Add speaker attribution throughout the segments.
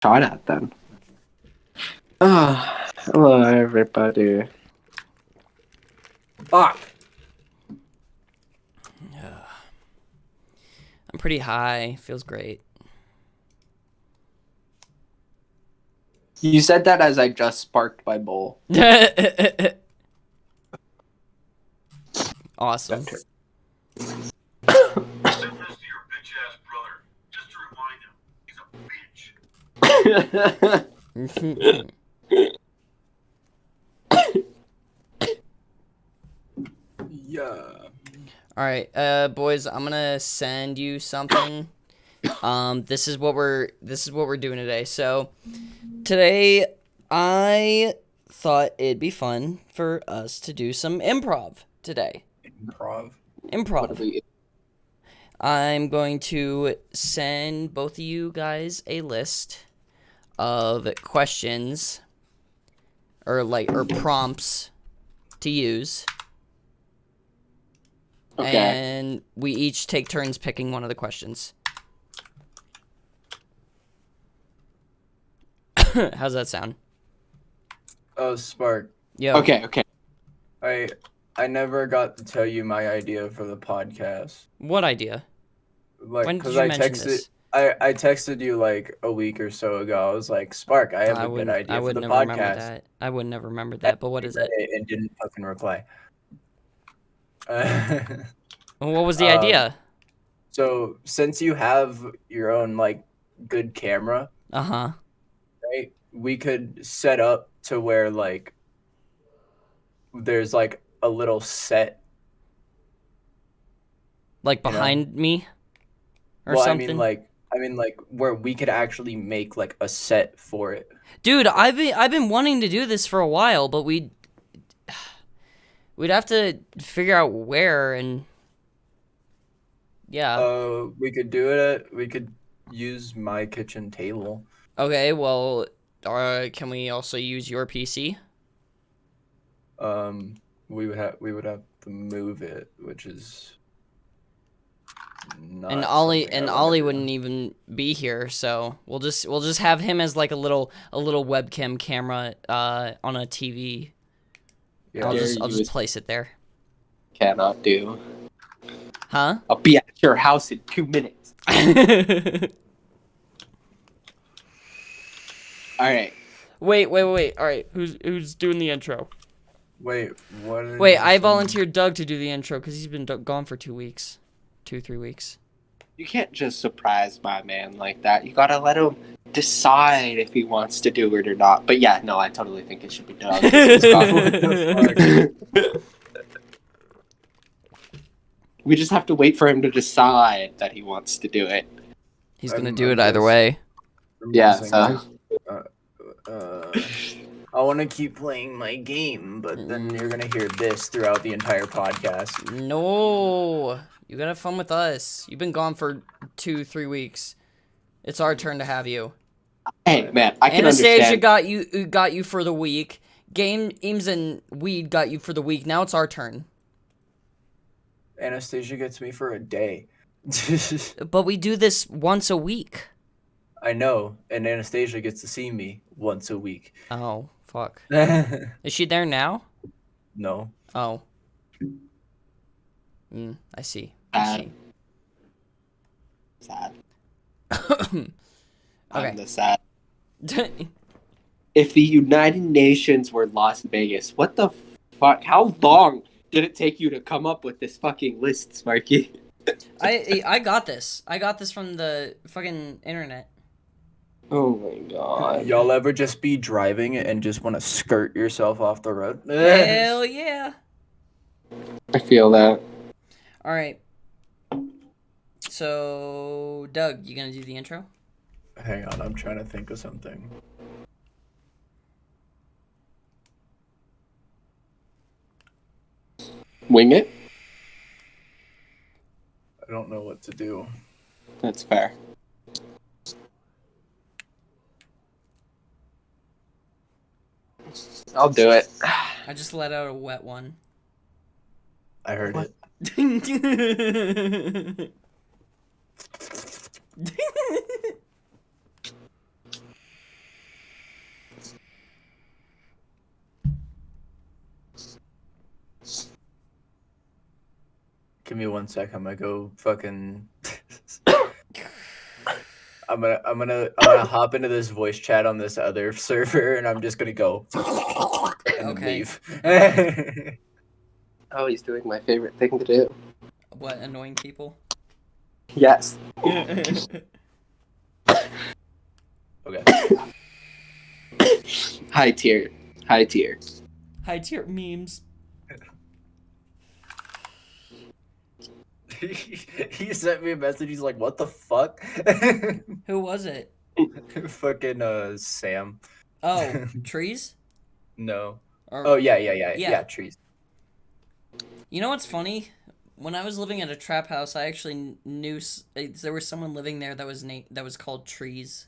Speaker 1: Try that then. Hello everybody.
Speaker 2: Fuck.
Speaker 3: I'm pretty high. Feels great.
Speaker 1: You said that as I just sparked my bowl.
Speaker 3: Awesome.
Speaker 4: Send this to your bitch ass brother, just to remind him he's a bitch.
Speaker 2: Yeah.
Speaker 3: All right, boys. I'm gonna send you something. This is what we're doing today. So, today I thought it'd be fun for us to do some improv today. Improv. I'm going to send both of you guys a list of questions or prompts to use.
Speaker 1: Okay.
Speaker 3: And we each take turns picking one of the questions. How's that sound?
Speaker 2: Oh, Spark.
Speaker 3: Yo.
Speaker 1: Okay.
Speaker 2: I never got to tell you my idea for the podcast.
Speaker 3: What idea?
Speaker 2: Like,
Speaker 3: When did
Speaker 2: because
Speaker 3: you
Speaker 2: I
Speaker 3: mention
Speaker 2: texted,
Speaker 3: this?
Speaker 2: I texted you like a week or so ago. I was like, Spark, I have a good idea for the
Speaker 3: never remember
Speaker 2: podcast.
Speaker 3: that. I would never remember that. But what is it?
Speaker 2: And didn't fucking reply.
Speaker 3: What was the idea?
Speaker 2: So since you have your own like good camera,
Speaker 3: Uh-huh.
Speaker 2: right? We could set up to where like there's like a little set.
Speaker 3: Like behind me? Or
Speaker 2: Well,
Speaker 3: something?
Speaker 2: I mean like where we could actually make like a set for it.
Speaker 3: Dude, I've been wanting to do this for a while, but we'd have to figure out where and yeah.
Speaker 2: We could use my kitchen table.
Speaker 3: Okay, well, can we also use your PC?
Speaker 2: We would have to move it, which is not
Speaker 3: And
Speaker 2: something I wanna
Speaker 3: Ollie
Speaker 2: do.
Speaker 3: wouldn't even be here, so we'll just have him as like a little webcam camera on a TV.
Speaker 2: Yeah.
Speaker 3: I'll
Speaker 1: Dare
Speaker 3: just
Speaker 1: you
Speaker 3: place it there.
Speaker 1: Cannot do.
Speaker 3: Huh?
Speaker 1: I'll be at your house in 2 minutes. All right.
Speaker 3: Wait. All right, who's doing the intro?
Speaker 2: Wait, what? Did
Speaker 3: Wait,
Speaker 2: you
Speaker 3: I
Speaker 2: say?
Speaker 3: volunteered Doug to do the intro because he's been gone for 2 weeks, 3 weeks.
Speaker 1: You can't just surprise my man like that. You gotta let him decide if he wants to do it or not. But yeah, no, I totally think it should be Doug. We just have to wait for him to decide that he wants to do it.
Speaker 3: He's gonna
Speaker 2: I'm
Speaker 3: do it either
Speaker 2: just-
Speaker 3: way.
Speaker 2: I'm
Speaker 1: Yeah,
Speaker 2: guessing,
Speaker 1: so
Speaker 2: I want to keep playing my game, but then you're gonna hear this throughout the entire podcast.
Speaker 3: No, you gotta have fun with us. You've been gone for 2-3 weeks. It's our turn to have you.
Speaker 1: hey man, I can
Speaker 3: Anastasia
Speaker 1: understand.
Speaker 3: got you for the week. Games and Weed got you for the week. Now it's our turn.
Speaker 2: Anastasia gets me for a day.
Speaker 3: But we do this once a week.
Speaker 2: I know, and Anastasia gets to see me once a week.
Speaker 3: Oh, fuck.
Speaker 2: No.
Speaker 3: Is she there now? Oh. I see.
Speaker 1: Sad. Sad.
Speaker 3: Okay.
Speaker 1: I'm the sad. If the United Nations were Las Vegas, what the fuck? How long did it take you to come up with this fucking list, Sparky?
Speaker 3: I got this. I got this from the fucking internet.
Speaker 1: Oh my god.
Speaker 2: Y'all ever just be driving and just want to skirt yourself off the road?
Speaker 3: Hell yeah.
Speaker 1: I feel that.
Speaker 3: All right. So, Doug, you gonna do the intro?
Speaker 2: Hang on, I'm trying to think of something.
Speaker 1: Wing it?
Speaker 2: I don't know what to do.
Speaker 1: That's fair. I'll do it.
Speaker 3: I just let out a wet one.
Speaker 2: I heard
Speaker 1: What?
Speaker 2: it. me 1 sec. I'm gonna go fucking. I'm gonna hop into this voice chat on this other server, and I'm just gonna go and then
Speaker 3: Okay.
Speaker 2: leave.
Speaker 1: Oh, he's doing my favorite thing to do.
Speaker 3: What, annoying people?
Speaker 1: Yes.
Speaker 2: Okay.
Speaker 1: High tier.
Speaker 3: High tier memes.
Speaker 2: He sent me a message. He's like, "What the fuck?"
Speaker 3: Who was it?
Speaker 2: Fucking Sam.
Speaker 3: Oh, trees?
Speaker 2: No.
Speaker 3: Or,
Speaker 2: Oh yeah. Trees.
Speaker 3: You know what's funny? When I was living at a trap house, I actually knew there was someone living there that was called Trees.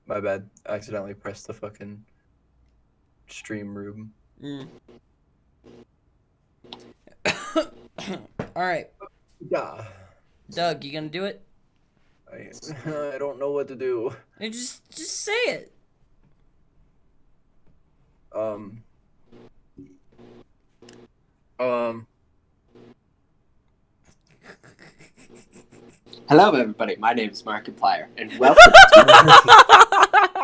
Speaker 2: My bad. I accidentally pressed the fucking stream room.
Speaker 3: All right,
Speaker 2: Yeah.
Speaker 3: Doug, you gonna do it?
Speaker 2: I don't know what to do.
Speaker 3: And just say it.
Speaker 1: Hello, everybody. My name is Markiplier, and welcome to...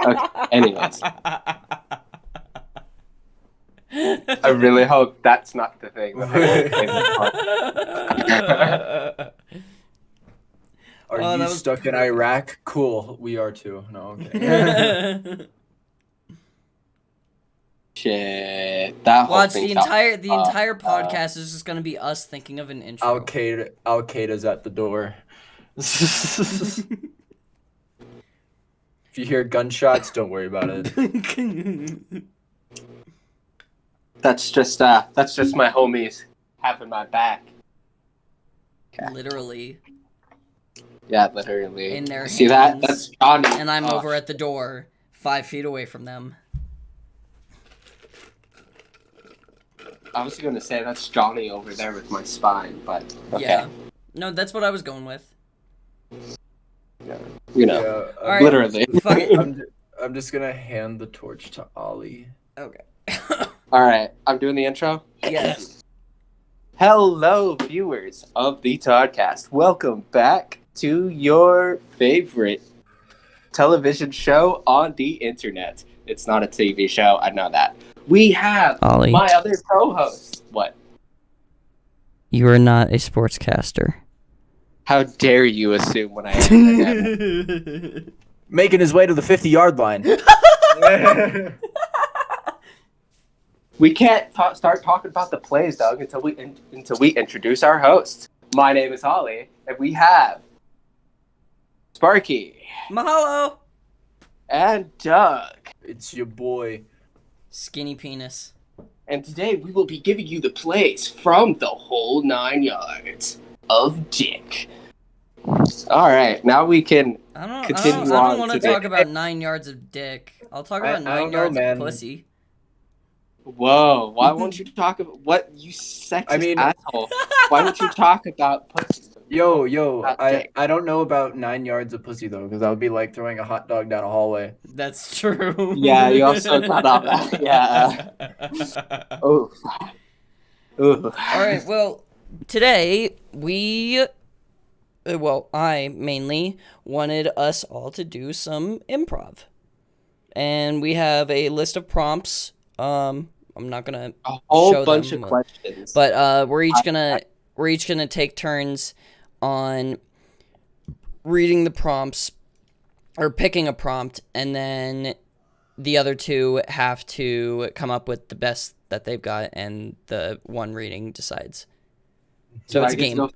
Speaker 1: Okay, anyways. I really hope that's not the thing.
Speaker 2: Are
Speaker 3: Oh,
Speaker 2: you
Speaker 3: that was
Speaker 2: stuck in
Speaker 3: perfect.
Speaker 2: Iraq? Cool. We are too. No, okay.
Speaker 1: Shit. That whole
Speaker 3: Watch
Speaker 1: thing
Speaker 3: the
Speaker 1: felt-
Speaker 3: entire podcast is just gonna be us thinking of an intro.
Speaker 2: Al Qaeda's at the door. If you hear gunshots, don't worry about it.
Speaker 1: That's just my homies having my back.
Speaker 3: Literally.
Speaker 1: Yeah, literally.
Speaker 3: In their
Speaker 1: See that?
Speaker 3: hands.
Speaker 1: That's Johnny.
Speaker 3: And I'm
Speaker 1: Oh,
Speaker 3: over at the door, 5 feet away from them.
Speaker 1: I was gonna say that's Johnny over there with my spine, but okay.
Speaker 3: Yeah. No, that's what I was going with.
Speaker 1: You know,
Speaker 2: Yeah,
Speaker 3: All right.
Speaker 1: literally.
Speaker 3: Fuck it.
Speaker 2: I'm just gonna hand the torch to Ollie.
Speaker 3: Okay.
Speaker 1: All right, I'm doing the intro.
Speaker 3: Yes.
Speaker 1: Hello, viewers of the TODcast. Welcome back to your favorite television show on the internet. It's not a TV show, I know that. We have
Speaker 3: Ollie.
Speaker 1: my other co-host. What?
Speaker 3: You are not a sportscaster.
Speaker 1: How dare you assume when I am?
Speaker 2: Making his way to the 50-yard line.
Speaker 1: We can't start talking about the plays, Doug, until we introduce our hosts. My name is Holly, and we have Sparky
Speaker 3: Mahalo.
Speaker 1: and Doug.
Speaker 2: It's your boy.
Speaker 3: Skinny penis.
Speaker 1: And today we will be giving you the plays from the whole 9 yards of Dick. All right, now we can continue
Speaker 3: I
Speaker 1: on
Speaker 3: don't want to
Speaker 1: today.
Speaker 3: talk about 9 yards of dick. I'll talk about
Speaker 2: I
Speaker 3: 9
Speaker 2: don't know,
Speaker 3: yards
Speaker 2: man.
Speaker 3: of pussy.
Speaker 1: Whoa, why won't you talk about what you sexist asshole? Why don't you talk about pussy?
Speaker 2: Yo,
Speaker 1: Not
Speaker 2: I
Speaker 1: dick.
Speaker 2: don't know about 9 yards of pussy though, because that would be like throwing a hot dog down a hallway.
Speaker 3: That's true.
Speaker 1: Yeah, you also got off that. Yeah. Oh. Ooh.
Speaker 3: Alright, well, today I mainly wanted us all to do some improv. And we have a list of prompts. I'm not gonna
Speaker 1: A whole
Speaker 3: show
Speaker 1: bunch
Speaker 3: them,
Speaker 1: of questions.
Speaker 3: but we're each gonna take turns on reading the prompts or picking a prompt, and then the other two have to come up with the best that they've got, and the one reading decides. So
Speaker 1: Do
Speaker 3: it's
Speaker 1: I
Speaker 3: a
Speaker 1: get to
Speaker 3: game.
Speaker 1: go-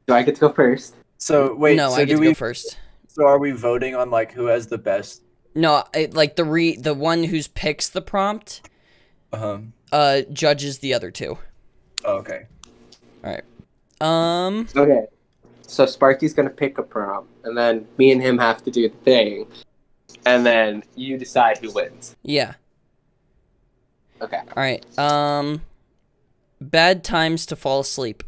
Speaker 1: Do I get to go first?
Speaker 2: So wait,
Speaker 3: No,
Speaker 2: so
Speaker 3: I get
Speaker 2: do
Speaker 3: to
Speaker 2: we?
Speaker 3: go first.
Speaker 2: So are we voting on like who has the best?
Speaker 3: No, like the one who's picks the prompt, judges the other two.
Speaker 2: Oh, okay.
Speaker 3: All right.
Speaker 1: Okay. So Sparky's gonna pick a prompt, and then me and him have to do the thing, and then you decide who wins.
Speaker 3: Yeah.
Speaker 1: Okay.
Speaker 3: All right. Bad times to fall asleep.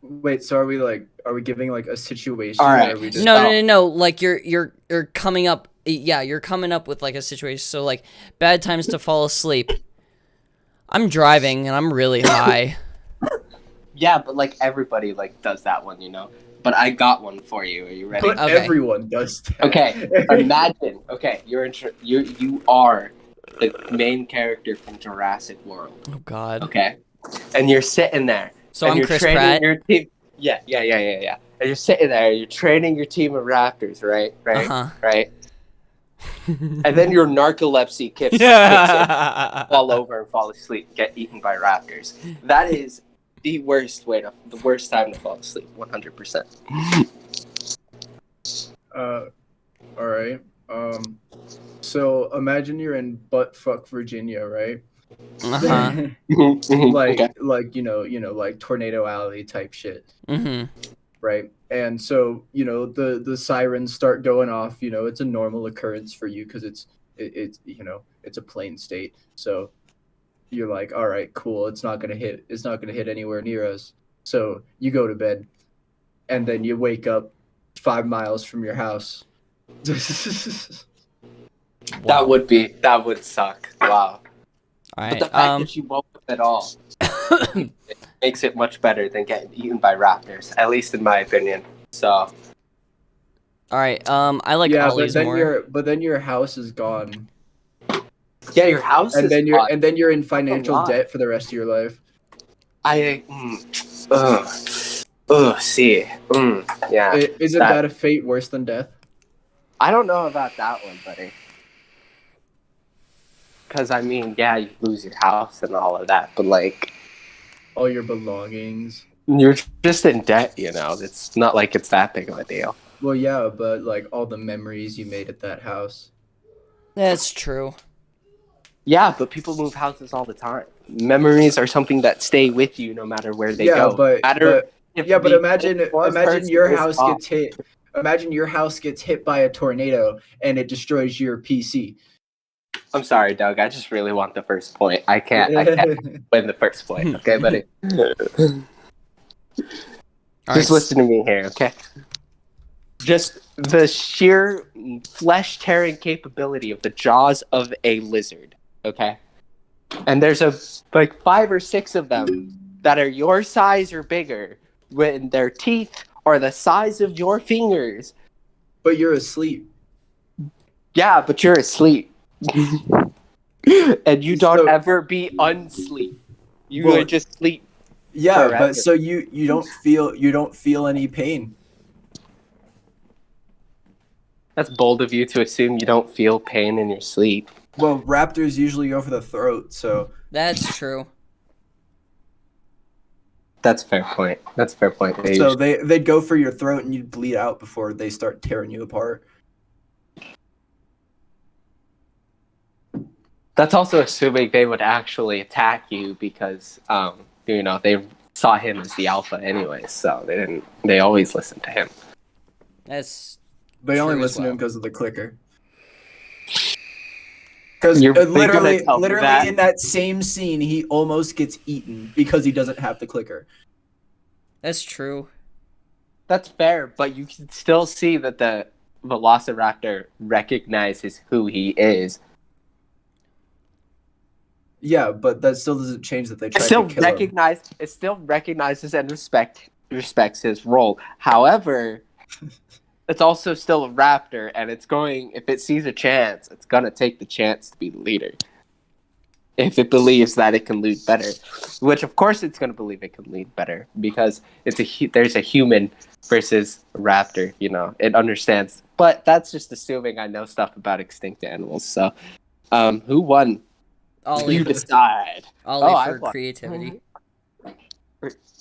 Speaker 2: Wait, so are we giving like a situation?
Speaker 1: All right.
Speaker 2: Or are we just...
Speaker 3: No. Like you're coming up. yeah, you're coming up with like a situation. So like bad times to fall asleep. I'm driving and I'm really high.
Speaker 1: Yeah, but like everybody like does that one, you know. But I got one for you. Are you ready?
Speaker 2: But
Speaker 3: Okay.
Speaker 2: everyone does that.
Speaker 1: Okay, imagine. Okay, you are the main character from Jurassic World.
Speaker 3: Oh God.
Speaker 1: Okay, and you're sitting there.
Speaker 3: So
Speaker 1: and
Speaker 3: I'm
Speaker 1: you're
Speaker 3: Chris
Speaker 1: training
Speaker 3: Pratt.
Speaker 1: your team. Yeah. And you're sitting there. You're training your team of raptors, right? Right. And then your narcolepsy kicks in, fall over and fall asleep, get eaten by raptors. That is the worst time to fall asleep. 100%.
Speaker 2: All right. So imagine you're in buttfuck Virginia, right?
Speaker 3: Uh-huh.
Speaker 2: like
Speaker 1: Okay.
Speaker 2: like like Tornado Alley type shit,
Speaker 3: Mm-hmm.
Speaker 2: right? And so the sirens start going off. It's a normal occurrence for you because it's a plain state. So you're like, all right, cool. It's not gonna hit anywhere near us. So you go to bed, and then you wake up 5 miles from your house.
Speaker 1: That would suck. Wow.
Speaker 3: All right.
Speaker 1: But the fact that you woke up at all it makes it much better than getting eaten by raptors, at least in my opinion. So
Speaker 3: all right. I like
Speaker 2: yeah,
Speaker 3: Ollie's more.
Speaker 2: but then your house is gone,
Speaker 1: yeah, your house
Speaker 2: and
Speaker 1: is
Speaker 2: then you're
Speaker 1: hot.
Speaker 2: and then you're in financial
Speaker 1: lot.
Speaker 2: debt for the rest of your life.
Speaker 1: Yeah.
Speaker 2: Isn't that a fate worse than death?
Speaker 1: I don't know about that one, buddy. Because I mean, yeah, you lose your house and all of that, but like
Speaker 2: All your belongings.
Speaker 1: you're just in debt, you know. It's not like it's that big of a deal.
Speaker 2: Well, yeah, but like all the memories you made at that house.
Speaker 3: That's true.
Speaker 1: Yeah, but people move houses all the time. Memories are something that stay with you no matter where they go.
Speaker 2: But imagine your house gets hit. Imagine your house gets hit by a tornado and it destroys your PC.
Speaker 1: I'm sorry, Doug. I just really want the first point. I can't win the first point. Okay, buddy. Just listen to me here, okay? Just the sheer flesh-tearing capability of the jaws of a lizard, okay? And there's like 5 or 6 of them that are your size or bigger, when their teeth are the size of your fingers.
Speaker 2: But you're asleep.
Speaker 1: Yeah, but you're asleep. And you don't ever be unsleep. You would just sleep.
Speaker 2: Yeah,
Speaker 1: forever.
Speaker 2: but so you don't feel any pain.
Speaker 1: That's bold of you to assume you don't feel pain in your sleep.
Speaker 2: Well, raptors usually go for the throat, so
Speaker 3: That's true.
Speaker 1: That's a fair point.
Speaker 2: so they'd go for your throat and you'd bleed out before they start tearing you apart.
Speaker 1: That's also assuming they would actually attack you because, they saw him as the alpha anyways, so they always listen to him.
Speaker 3: That's
Speaker 2: They only
Speaker 3: true as
Speaker 2: listen to him
Speaker 3: well.
Speaker 2: because of the clicker. Because
Speaker 1: You're
Speaker 2: literally
Speaker 1: gonna tell me that?
Speaker 2: in that same scene, he almost gets eaten because he doesn't have the clicker.
Speaker 3: That's true.
Speaker 1: That's fair, but you can still see that the Velociraptor recognizes who he is.
Speaker 2: Yeah, but that still doesn't change that they
Speaker 1: It
Speaker 2: tried
Speaker 1: still
Speaker 2: to kill him.
Speaker 1: recognizes and respects his role. However, it's also still a raptor, and if it sees a chance, it's gonna take the chance to be the leader. If it believes that it can lead better, which of course it's gonna believe it can lead better because there's a human versus a raptor. It understands. But that's just assuming I know stuff about extinct animals. So, who won?
Speaker 3: Ollie,
Speaker 1: You decide.
Speaker 3: Ollie
Speaker 1: I
Speaker 3: for
Speaker 1: won.
Speaker 3: creativity.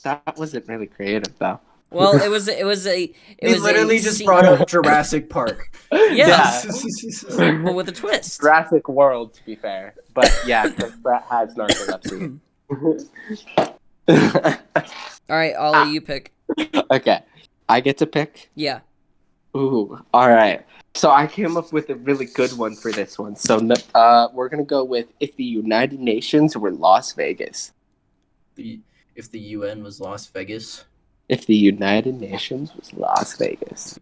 Speaker 1: That wasn't really creative, though.
Speaker 3: Well, it was
Speaker 2: He
Speaker 3: a
Speaker 2: literally just
Speaker 3: scene-
Speaker 2: brought up Jurassic Park.
Speaker 3: Yeah, but with a twist.
Speaker 1: Jurassic World, to be fair. But yeah, because Brett has narcolepsy.
Speaker 3: All right, Ollie, you pick.
Speaker 1: Okay, I get to pick?
Speaker 3: Yeah.
Speaker 1: Ooh, all right. So I came up with a really good one for this one. So we're going to go with if the United Nations were Las Vegas.
Speaker 2: If the UN was Las Vegas.
Speaker 1: If the United Nations was Las Vegas.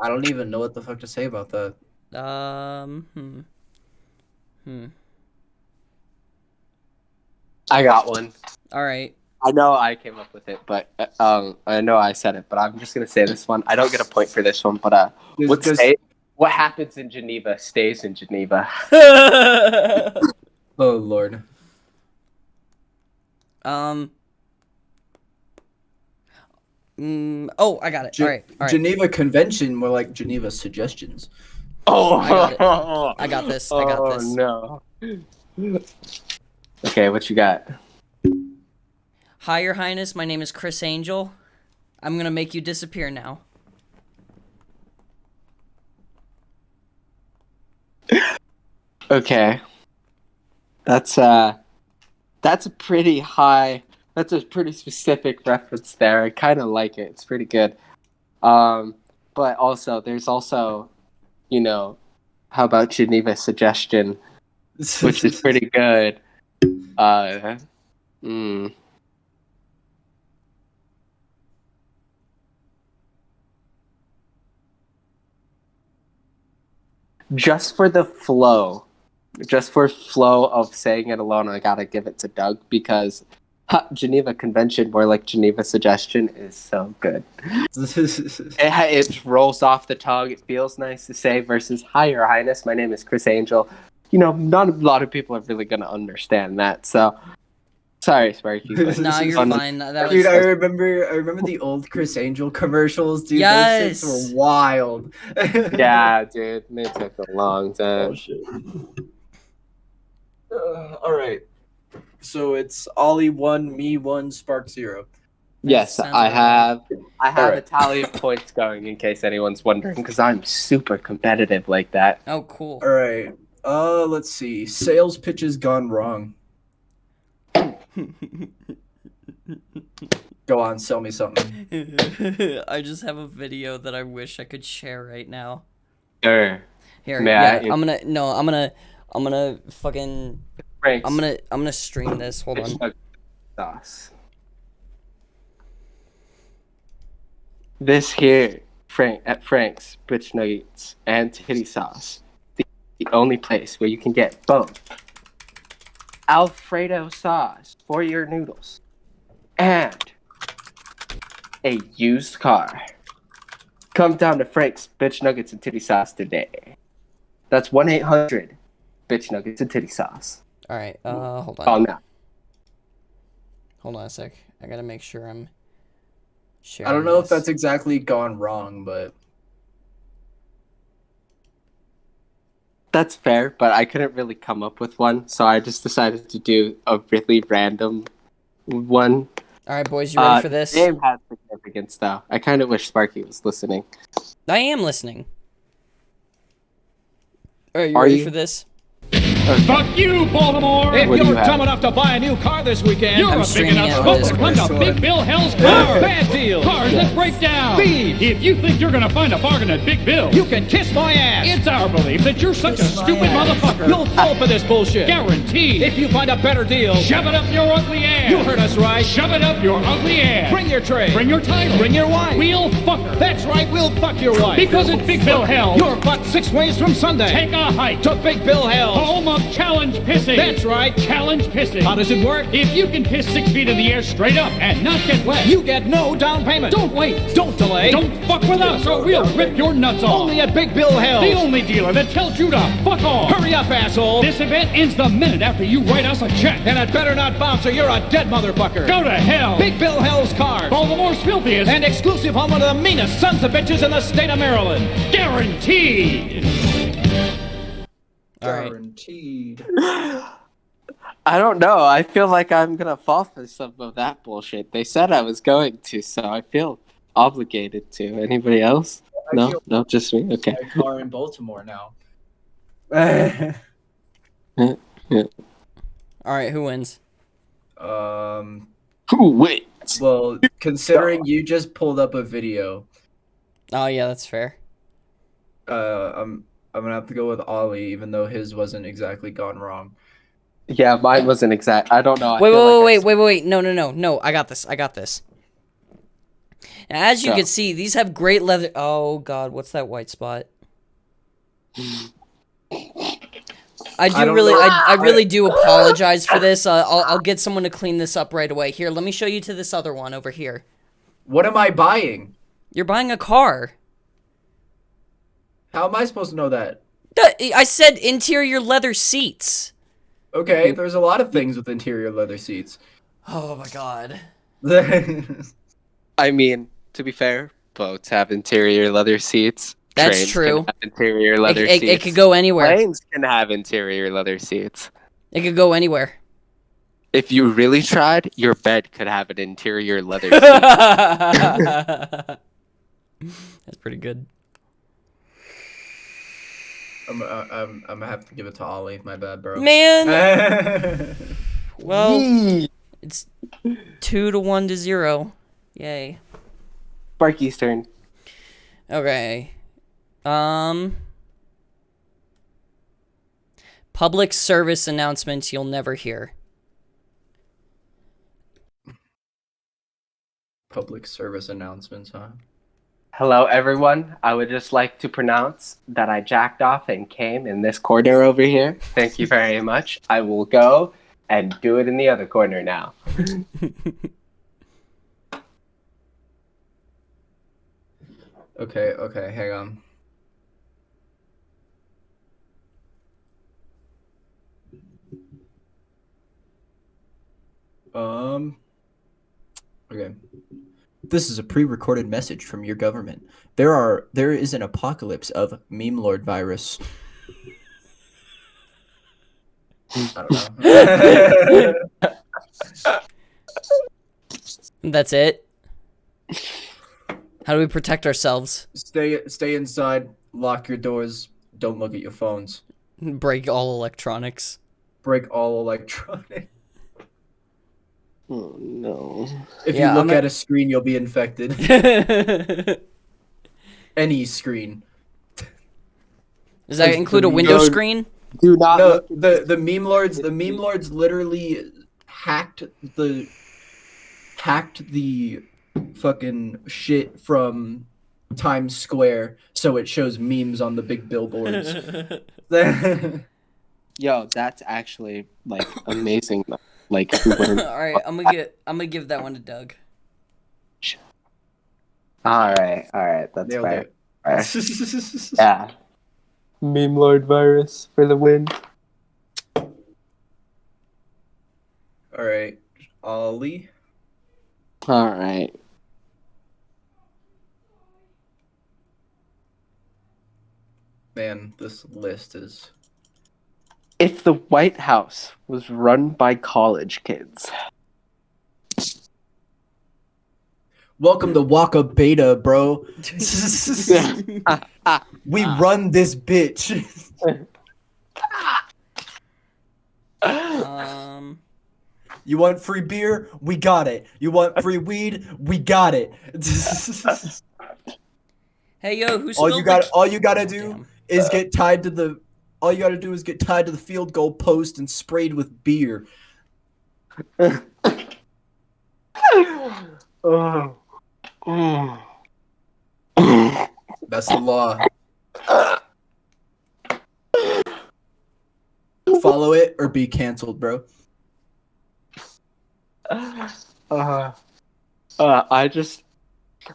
Speaker 2: I don't even know what the fuck to say about that.
Speaker 1: I got one.
Speaker 3: All right.
Speaker 1: I know I came up with it, but I know I said it, but I'm just gonna say this one. I don't get a point for this one, but what happens in Geneva stays in Geneva.
Speaker 2: Oh Lord.
Speaker 3: Oh, I got it. All right.
Speaker 2: Geneva Convention, more like Geneva Suggestions.
Speaker 1: Oh,
Speaker 3: I got it. I got this. I got this.
Speaker 1: Oh no. Okay, what you got?
Speaker 3: Hi, Your Highness. My name is Chris Angel. I'm gonna make you disappear now.
Speaker 1: Okay. That's a pretty high. That's a pretty specific reference there. I kind of like it. It's pretty good. But also, there's also, how about Geneva Suggestion, which is pretty good. Just for flow of saying it alone, I gotta give it to Doug because Geneva Convention, more like Geneva Suggestion, is so good. It rolls off the tongue. It feels nice to say versus Hi, Your Highness. My name is Chris Angel. Not a lot of people are really gonna understand that. So, sorry, Sparky.
Speaker 3: No, you're fine.
Speaker 2: Dude, I remember the old Chris Angel commercials, dude.
Speaker 3: Yes!
Speaker 2: Those things were wild.
Speaker 1: Yeah, dude. They took a long time.
Speaker 2: Oh, shit. All right. So it's Ollie 1, me 1, Spark 0.
Speaker 1: Yes, I have
Speaker 2: Alright.
Speaker 1: a tally of points going in case anyone's wondering because I'm super competitive like that.
Speaker 3: Oh, cool.
Speaker 2: All right. Let's see. Sales pitches gone wrong. Go on, sell me something.
Speaker 3: I just have a video that I wish I could share right now.
Speaker 1: Sure.
Speaker 3: Here,
Speaker 1: Matt,
Speaker 3: I'm gonna fucking
Speaker 1: Frank's
Speaker 3: I'm gonna stream this. Hold on.
Speaker 1: sauce. This here, at Frank's Bitch Nuggets and Titty Sauce, the only place where you can get both Alfredo sauce for your noodles and a used car. Come down to Frank's Bitch Nuggets and Titty Sauce today. That's 1-800 Bitch Nuggets and Titty Sauce.
Speaker 3: All right. Hold on.
Speaker 1: Call now.
Speaker 3: Hold on a sec. I gotta make sure I'm sharing.
Speaker 2: I don't know if
Speaker 3: this.
Speaker 2: that's exactly gone wrong, but
Speaker 1: That's fair, but I couldn't really come up with one, so I just decided to do a really random one.
Speaker 3: All right, boys, you ready for this?
Speaker 1: The game has significance, though. I kind of wish Sparky was listening.
Speaker 3: I am listening. All right,
Speaker 1: Are
Speaker 3: ready
Speaker 1: you?
Speaker 3: for this?
Speaker 5: Fuck you, Baltimore! If
Speaker 1: What do
Speaker 5: you're
Speaker 1: you have?
Speaker 5: dumb enough to buy a new car this weekend, you're
Speaker 3: I'm
Speaker 5: a big
Speaker 3: streaming
Speaker 5: enough
Speaker 3: it on
Speaker 5: smoker to
Speaker 3: Discord.
Speaker 5: come to Big Bill Hell's car. Bad deal. Cars that break down. Thieves. If you think you're gonna find a bargain at Big Bill, you can kiss my ass. It's our belief that you're such a
Speaker 2: Kiss my
Speaker 5: stupid
Speaker 2: ass.
Speaker 5: motherfucker. You'll fall for this bullshit. Guaranteed. If you find a better deal, shove it up your ugly ass. You heard us right. Shove it up your ugly ass. Bring your tray. Bring your title. Bring your wife. We'll fuck her. That's right, we'll fuck your wife. Because at Big Bill Hell, you're but 6 ways from Sunday. Take a hike to Big Bill Hell, home of challenge pissing. That's right, challenge pissing. How does it work? If you can piss 6 feet in the air straight up and not get wet, you get no down payment. Don't wait. Don't delay. Don't fuck with us or we'll rip your nuts off. Only at Big Bill Hell, the only dealer that tells you to fuck off. Hurry up, asshole. This event ends the minute after you write us a check. And it better not bounce or you're a dead motherfucker. Go to hell. Big Bill Hell's cars. Baltimore's filthiest and exclusive home of the meanest sons of bitches in the state of Maryland. Guaranteed.
Speaker 3: All right.
Speaker 2: guaranteed.
Speaker 1: I don't know. I feel like I'm going to fall for some of that bullshit. They said I was going to, so I feel obligated to. Anybody else? No, just me? Okay.
Speaker 2: My car in Baltimore now.
Speaker 3: All right, who wins?
Speaker 1: Who wins?
Speaker 2: Well, considering you just pulled up a video,
Speaker 3: Oh yeah, that's fair.
Speaker 2: I'm gonna have to go with Ollie, even though his wasn't exactly gone wrong.
Speaker 1: Yeah, mine wasn't exact. I don't know. I
Speaker 3: Wait,
Speaker 1: feel like
Speaker 3: wait. No. I got this. As you
Speaker 1: So.
Speaker 3: can see, these have great leather. Oh God, what's that white spot? I
Speaker 2: don't
Speaker 3: really,
Speaker 2: know.
Speaker 3: I really do apologize for this. I'll get someone to clean this up right away. Here, let me show you to this other one over here.
Speaker 2: What am I buying?
Speaker 3: You're buying a car.
Speaker 2: How am I supposed to know that?
Speaker 3: I said interior leather seats.
Speaker 2: Okay, there's a lot of things with interior leather seats.
Speaker 3: Oh my God.
Speaker 1: I mean, to be fair, boats have interior leather seats.
Speaker 3: That's
Speaker 1: Trains
Speaker 3: true.
Speaker 1: Can have interior leather
Speaker 3: It
Speaker 1: seats.
Speaker 3: could go anywhere.
Speaker 1: Planes can have interior leather seats.
Speaker 3: It could go anywhere.
Speaker 1: If you really tried, your bed could have an interior leather seat.
Speaker 3: That's pretty good.
Speaker 2: I'm gonna have to give it to Ollie. My bad, bro.
Speaker 3: Man. Well,
Speaker 1: Yee.
Speaker 3: it's 2-1 to 0. Yay.
Speaker 1: Sparky's turn.
Speaker 3: Okay. Public service announcements you'll never hear.
Speaker 2: Public service announcements, huh?
Speaker 1: Hello, everyone. I would just like to pronounce that I jacked off and came in this corner over here. Thank you very much. I will go and do it in the other corner now.
Speaker 2: Okay, hang on. Okay. This is a pre-recorded message from your government. There is an apocalypse of meme lord virus. I don't know.
Speaker 3: That's it. How do we protect ourselves?
Speaker 2: Stay inside, lock your doors, don't look at your phones.
Speaker 3: Break all electronics.
Speaker 2: Break all electronics.
Speaker 1: Oh, no.
Speaker 2: If
Speaker 3: Yeah,
Speaker 2: you look
Speaker 3: I'm
Speaker 2: at a screen, you'll be infected. Any screen.
Speaker 3: Does that
Speaker 2: Because
Speaker 3: include a
Speaker 2: the
Speaker 3: window
Speaker 1: meme-
Speaker 3: screen?
Speaker 1: Do not
Speaker 2: No,
Speaker 1: look
Speaker 2: the meme lords literally hacked the fucking shit from Times Square so it shows memes on the big billboards.
Speaker 1: Yo, that's actually like amazing. Like, who wouldn't?
Speaker 3: All right, I'm gonna give that one to Doug.
Speaker 1: All right, that's
Speaker 2: Nailed
Speaker 1: fair.
Speaker 2: it.
Speaker 1: Fair. Yeah. Meme Lord virus for the win.
Speaker 2: All right, Ollie.
Speaker 1: All right.
Speaker 2: Man, this list is.
Speaker 1: If the White House was run by college kids.
Speaker 2: Welcome to Waka Beta, bro. We run this bitch. You want free beer? We got it. You want free weed? We got it.
Speaker 3: Hey yo, who
Speaker 2: all
Speaker 3: spilled
Speaker 2: you got
Speaker 3: the...
Speaker 2: all you gotta do
Speaker 3: Damn.
Speaker 2: is get tied to the field goal post and sprayed with beer.
Speaker 1: Oh.
Speaker 2: That's the law. Follow it or be canceled, bro.
Speaker 1: I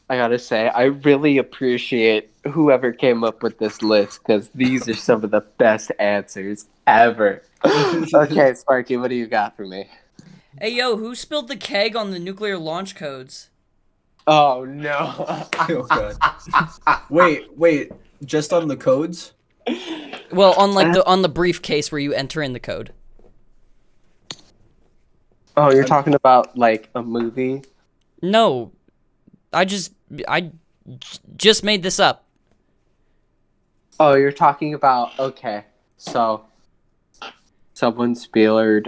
Speaker 1: gotta say, I really appreciate whoever came up with this list because these are some of the best answers ever. Okay, Sparky, what do you got for me?
Speaker 3: Hey yo, who spilled the keg on the nuclear launch codes?
Speaker 1: Oh no!
Speaker 2: Oh god. Wait. Just on the codes?
Speaker 3: Well, on like on the briefcase where you enter in the code.
Speaker 1: Oh, you're talking about like a movie?
Speaker 3: No, I just made this up.
Speaker 1: Oh, you're talking about, okay, so someone spilled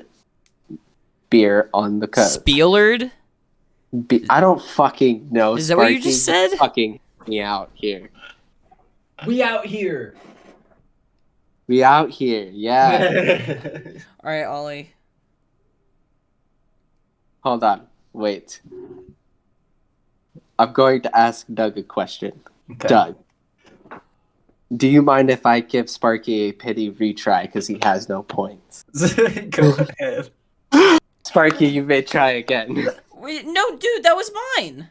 Speaker 1: beer on the code.
Speaker 3: Spielerd?
Speaker 1: I don't fucking know.
Speaker 3: Is that what you
Speaker 1: Sparky.
Speaker 3: just said?
Speaker 1: Fucking me out here.
Speaker 2: We out here.
Speaker 1: We out here, yeah.
Speaker 3: All right, Ollie.
Speaker 1: Hold on, wait. I'm going to ask Doug a question.
Speaker 2: Okay.
Speaker 1: Doug, do you mind if I give Sparky a pity retry because he has no points?
Speaker 2: Go ahead.
Speaker 1: Sparky, you may try again.
Speaker 3: Wait, no, dude, that was mine.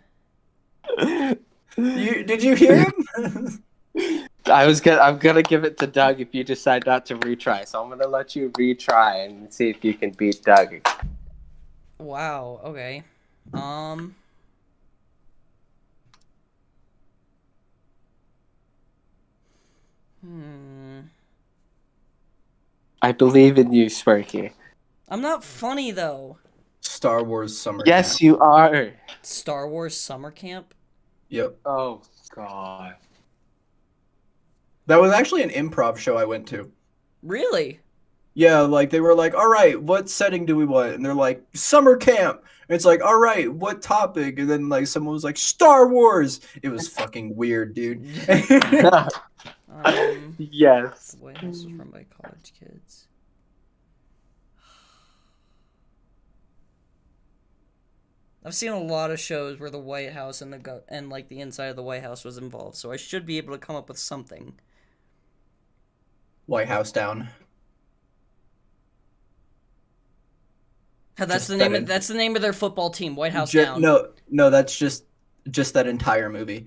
Speaker 2: Did you hear him?
Speaker 1: I'm gonna give it to Doug if you decide not to retry. So I'm gonna let you retry and see if you can beat Doug.
Speaker 3: Wow. Okay.
Speaker 1: I believe in you, Sparky.
Speaker 3: I'm not funny though.
Speaker 2: Star Wars Summer
Speaker 1: Yes,
Speaker 2: Camp.
Speaker 1: you are.
Speaker 3: Star Wars Summer Camp.
Speaker 2: Yep.
Speaker 1: Oh God.
Speaker 2: That was actually an improv show I went to.
Speaker 3: Really?
Speaker 2: Yeah, like they were like, all right, what setting do we want? And they're like, summer camp. And it's like, all right, what topic? And then like someone was like, Star Wars. It was fucking weird, dude.
Speaker 1: Yes.
Speaker 3: White House was run by college kids. I've seen a lot of shows where the White House and like the inside of the White House was involved, so I should be able to come up with something.
Speaker 2: White House Down.
Speaker 3: That's
Speaker 2: Just
Speaker 3: the name.
Speaker 2: that
Speaker 3: That's the name of their football team. White House Down.
Speaker 2: No, that's just that entire movie.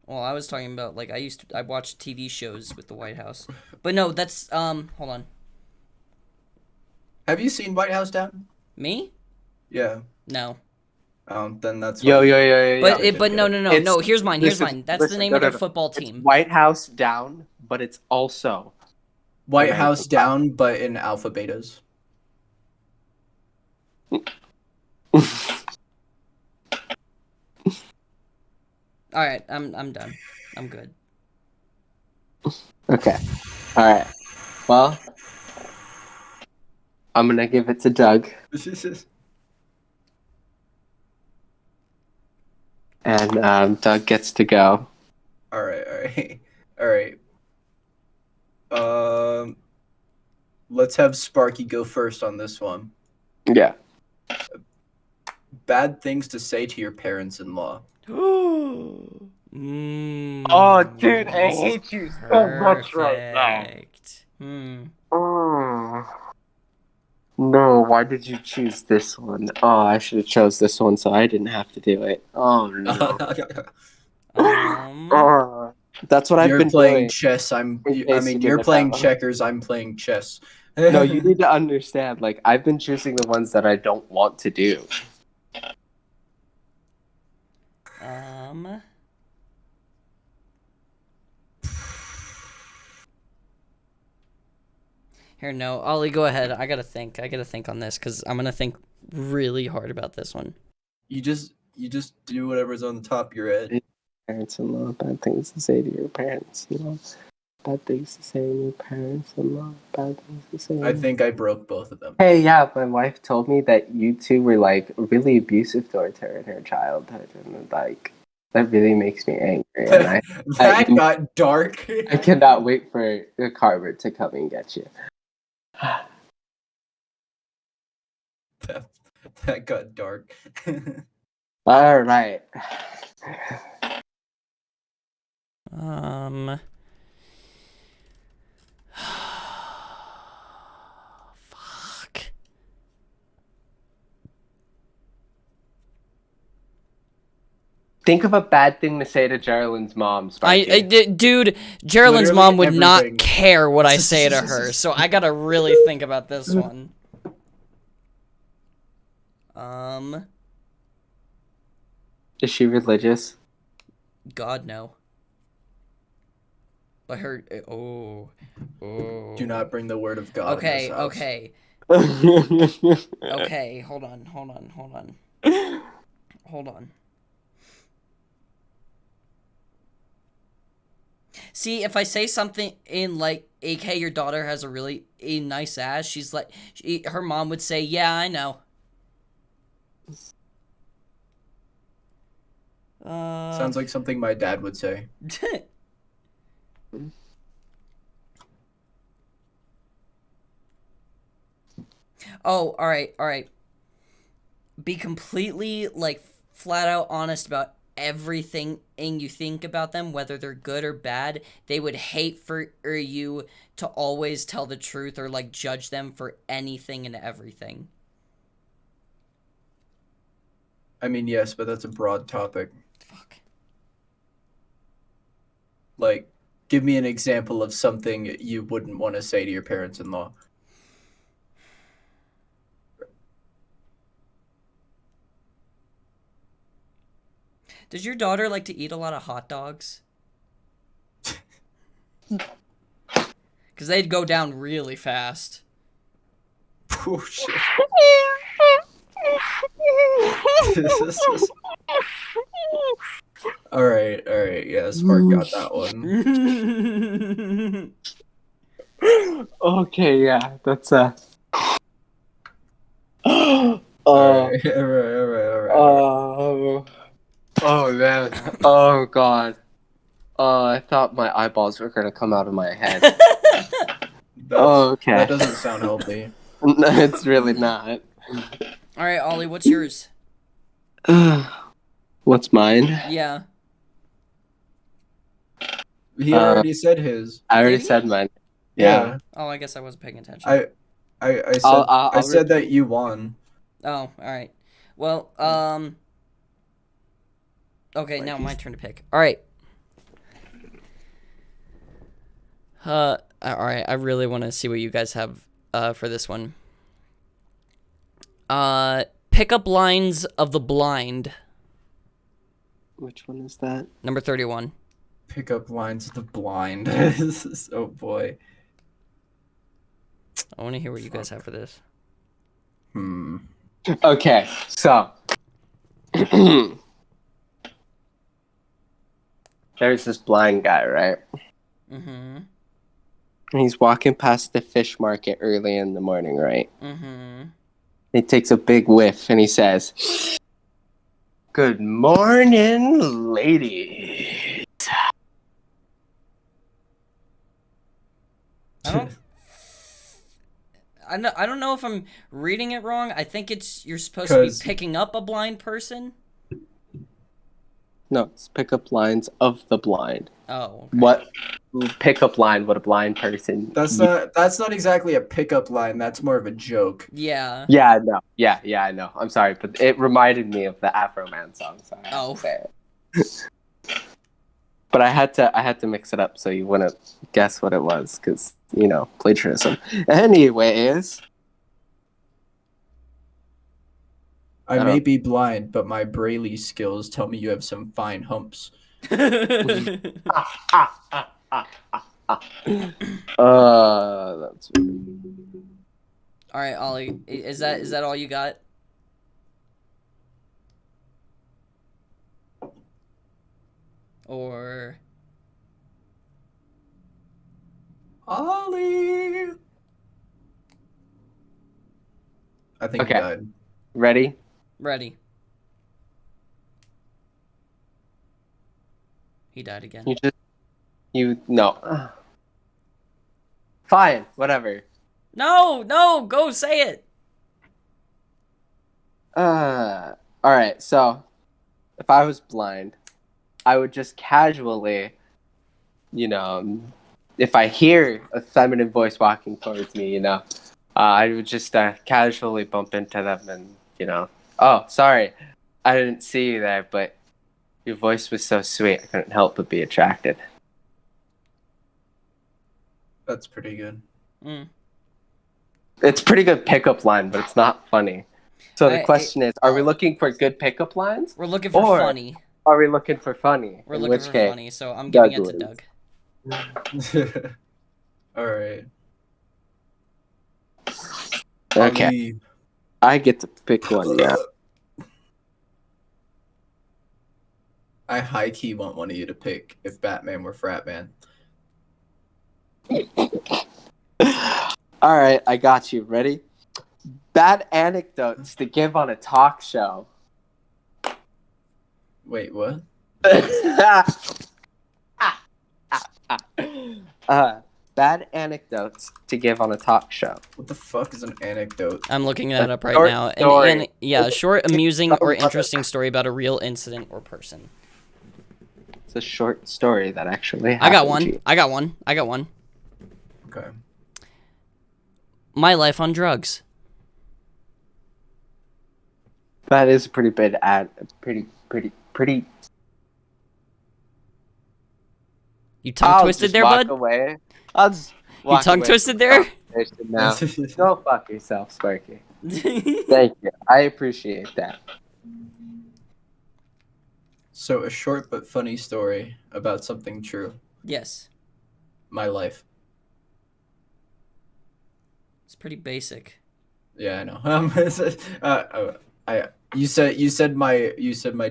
Speaker 3: Well, I was talking about like I watched TV shows with the White House, but no, that's hold on.
Speaker 2: Have you seen White House Down?
Speaker 3: Me?
Speaker 2: Yeah.
Speaker 3: No.
Speaker 2: Then that's
Speaker 1: Yo.
Speaker 3: But no.
Speaker 1: It's-
Speaker 3: Here's mine.
Speaker 1: listen,
Speaker 3: That's
Speaker 1: listen,
Speaker 3: the name
Speaker 1: no,
Speaker 3: of their
Speaker 1: no.
Speaker 3: football
Speaker 1: It's
Speaker 3: team.
Speaker 1: White House Down, but it's also
Speaker 2: White
Speaker 1: American
Speaker 2: House
Speaker 1: Pie.
Speaker 2: Down, but in alpha betas.
Speaker 3: All right, I'm done. I'm good.
Speaker 1: Okay. All right. Well, I'm gonna give it to Doug, and Doug gets to go.
Speaker 2: All right. Let's have Sparky go first on this one.
Speaker 1: Yeah.
Speaker 2: Bad things to say to your parents-in-law.
Speaker 1: Oh, dude, I hate you so much right now.
Speaker 3: Perfect.
Speaker 1: Oh. No, why did you choose this one? Oh, I should have chose this one so I didn't have to do it. Oh no. Oh, that's what I've
Speaker 2: You're
Speaker 1: been
Speaker 2: playing
Speaker 1: doing.
Speaker 2: chess. I
Speaker 1: In case
Speaker 2: mean,
Speaker 1: you
Speaker 2: you're
Speaker 1: didn't
Speaker 2: playing
Speaker 1: know.
Speaker 2: checkers. I'm playing chess.
Speaker 1: No, you need to understand. Like, I've been choosing the ones that I don't want to do.
Speaker 3: Here, no, Ollie, go ahead. I gotta think on this because I'm gonna think really hard about this one.
Speaker 2: You just do whatever's on the top of your head.
Speaker 1: Parents-in-law, bad things to say to your parents-in-law. Bad things to say to your parents-in-law. Bad things to say.
Speaker 2: I think I broke both of them.
Speaker 1: Hey, yeah, my wife told me that you two were like really abusive towards her in her childhood, and like that really makes me angry. And
Speaker 2: That got dark.
Speaker 1: I cannot wait for the Carver to come and get you.
Speaker 2: That got dark.
Speaker 1: All right.
Speaker 3: Fuck.
Speaker 1: Think of a bad thing to say to Geraldine's mom, Sparky.
Speaker 3: Dude, Geraldine's
Speaker 2: Literally
Speaker 3: mom would
Speaker 2: everything.
Speaker 3: not care what I say to her, so I gotta really think about this one.
Speaker 1: Is she religious?
Speaker 3: God, no. But her, oh.
Speaker 2: Do not bring the word of God.
Speaker 3: Okay,
Speaker 2: in this house.
Speaker 3: okay. Okay, hold on. See, if I say something in like, AK, your daughter has a nice ass, she's like, her mom would say, yeah, I know.
Speaker 2: Sounds like something my dad would say.
Speaker 3: Oh, all right. Be completely like flat out honest about everything you think about them, whether they're good or bad, they would hate for you to always tell the truth or like judge them for anything and everything.
Speaker 2: I mean, yes, but that's a broad topic.
Speaker 3: Fuck.
Speaker 2: Like, give me an example of something you wouldn't want to say to your parents-in-law.
Speaker 3: Does your daughter like to eat a lot of hot dogs? Because they'd go down really fast.
Speaker 2: Oh, shit. All right, yeah, Spark got that one.
Speaker 1: Okay, yeah, that's
Speaker 2: All right.
Speaker 1: Oh man. Oh god. I thought my eyeballs were gonna come out of my head. Okay.
Speaker 2: That doesn't sound healthy.
Speaker 1: No, it's really not.
Speaker 3: All right, Ollie, what's yours?
Speaker 1: What's mine?
Speaker 3: Yeah.
Speaker 2: He already said his.
Speaker 1: I already
Speaker 3: Did he?
Speaker 1: said mine. Yeah.
Speaker 3: Oh, I guess I wasn't paying attention.
Speaker 2: I said
Speaker 1: I'll
Speaker 2: said that you won.
Speaker 3: Oh, all right. Well, okay, now my turn to pick. All right. All right. I really want to see what you guys have for this one. Pickup lines of the blind.
Speaker 1: Which one is that?
Speaker 3: Number 31.
Speaker 2: Pickup lines of the blind. Oh boy.
Speaker 3: I want to hear what you guys have for this.
Speaker 1: Okay, so there's this blind guy, right?
Speaker 3: Mm-hmm.
Speaker 1: And he's walking past the fish market early in the morning, right?
Speaker 3: Mm-hmm.
Speaker 1: He takes a big whiff and he says, "Good morning, ladies."
Speaker 3: I don't know if I'm reading it wrong. I think you're supposed to be picking up a blind person.
Speaker 1: No, it's pickup lines of the blind.
Speaker 3: Oh. Okay.
Speaker 1: What pickup line would a blind person?
Speaker 2: That's not exactly a pickup line. That's more of a joke.
Speaker 3: Yeah.
Speaker 1: Yeah, no. Yeah, I know. I'm sorry, but it reminded me of the Afro Man song. So I had to say it. But I had to mix it up so you wouldn't guess what it was, because plagiarism. Anyways,
Speaker 2: I may be blind, but my Braille skills tell me you have some fine humps.
Speaker 1: that's.
Speaker 3: All right, Ollie. Is that all you got? Or
Speaker 2: Ollie. I think
Speaker 1: Okay.
Speaker 2: he died.
Speaker 1: Ready?
Speaker 3: ready? He died again.
Speaker 1: No. Fine, whatever.
Speaker 3: No, go say it.
Speaker 1: All right. So, if I was blind, I would just casually, if I hear a feminine voice walking towards me, I would just casually bump into them and, oh, sorry, I didn't see you there, but your voice was so sweet, I couldn't help but be attracted.
Speaker 2: That's pretty good.
Speaker 3: Mm.
Speaker 1: It's a pretty good pickup line, but it's not funny. So the question is, are we looking for good pickup lines?
Speaker 3: We're looking for funny.
Speaker 1: Are we looking for funny?
Speaker 3: We're
Speaker 1: In
Speaker 3: looking
Speaker 1: which
Speaker 3: for
Speaker 1: case,
Speaker 3: funny, so I'm giving it to
Speaker 1: Doug
Speaker 3: Doug.
Speaker 2: All right.
Speaker 1: Okay,
Speaker 2: Ollie.
Speaker 1: I get to pick one now.
Speaker 2: I high key want one of you to pick if Batman were Frat Man.
Speaker 1: All right, I got you. Ready? Bad anecdotes to give on a talk show.
Speaker 2: Wait, what?
Speaker 1: bad anecdotes to give on a talk show.
Speaker 2: What the fuck is an anecdote?
Speaker 3: I'm looking that up right
Speaker 1: short
Speaker 3: now.
Speaker 1: story.
Speaker 3: And yeah, a short, amusing, or
Speaker 1: It's
Speaker 3: interesting story about a real incident or person.
Speaker 1: It's a short story that actually
Speaker 3: I got
Speaker 1: happened
Speaker 3: one.
Speaker 1: to you.
Speaker 3: I got one. I got one.
Speaker 2: Okay.
Speaker 3: My life on drugs.
Speaker 1: That is a pretty big ad. Pretty.
Speaker 3: You tongue twisted there, bud?
Speaker 1: Away. I'll just
Speaker 3: You
Speaker 1: walk
Speaker 3: tongue
Speaker 1: away
Speaker 3: twisted
Speaker 1: from
Speaker 3: there?
Speaker 1: the conversation now. Go fuck yourself, Sparky. Thank you. I appreciate that.
Speaker 2: So a short but funny story about something true.
Speaker 3: Yes.
Speaker 2: My life.
Speaker 3: It's pretty basic.
Speaker 2: Yeah, I know. You said my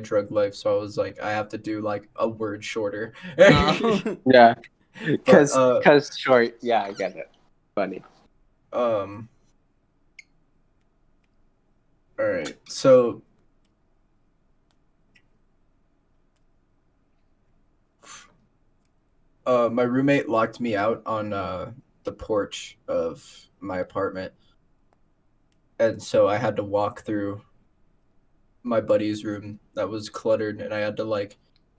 Speaker 2: drug life, so I was like, I have to do like a word shorter.
Speaker 3: Oh.
Speaker 1: Yeah. Because
Speaker 2: But,
Speaker 1: short. Yeah, I get it. Funny.
Speaker 2: All right. So my roommate locked me out on the porch of my apartment. And so I had to walk through my buddy's room that was cluttered, and I had to like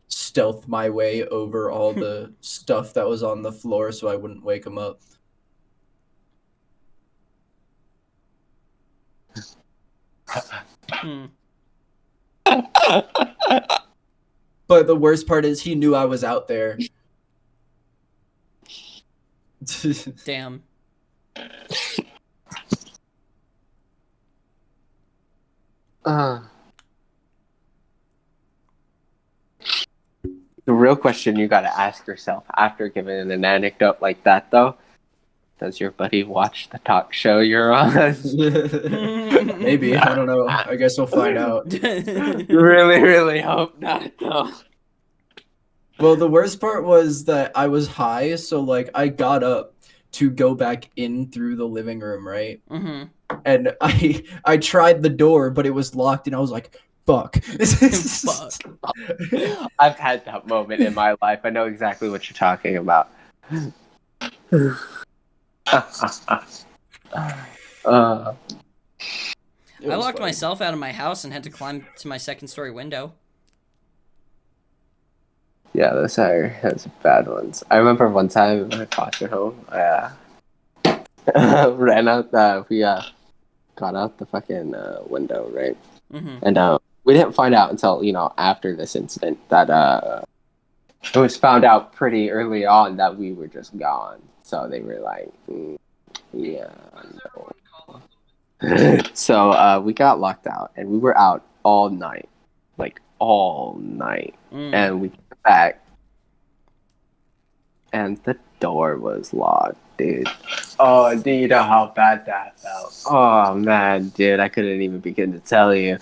Speaker 2: stealth my way over all the stuff that was on the floor so I wouldn't wake him up.
Speaker 3: Hmm.
Speaker 2: But the worst part is he knew I was out there.
Speaker 3: Damn.
Speaker 1: The real question you gotta ask yourself after giving an anecdote like that, though, does your buddy watch the talk show you're on?
Speaker 2: Maybe. I don't know. I guess we'll find out.
Speaker 1: Really, really hope not, though.
Speaker 2: Well, the worst part was that I was high, so like I got up to go back in through the living room, right?
Speaker 3: Mm-hmm.
Speaker 2: And I tried the door, but it was locked, and I was like, "Fuck!"
Speaker 3: Fuck.
Speaker 1: I've had that moment in my life. I know exactly what you're talking about.
Speaker 2: It
Speaker 3: I
Speaker 2: was
Speaker 3: locked
Speaker 2: funny.
Speaker 3: myself out of my house and had to climb to my second-story window.
Speaker 1: Yeah, those are bad ones. I remember one time in my foster home, I ran out. We got out the fucking window, right?
Speaker 3: Mm-hmm.
Speaker 1: And we didn't find out until after this incident that it was found out pretty early on that we were just gone. So they were like, yeah. No. So we got locked out, and we were out all night, like all night. And we came back, and the door was locked, dude. Oh, do you know how bad that felt? Oh man, dude, I couldn't even begin to tell you.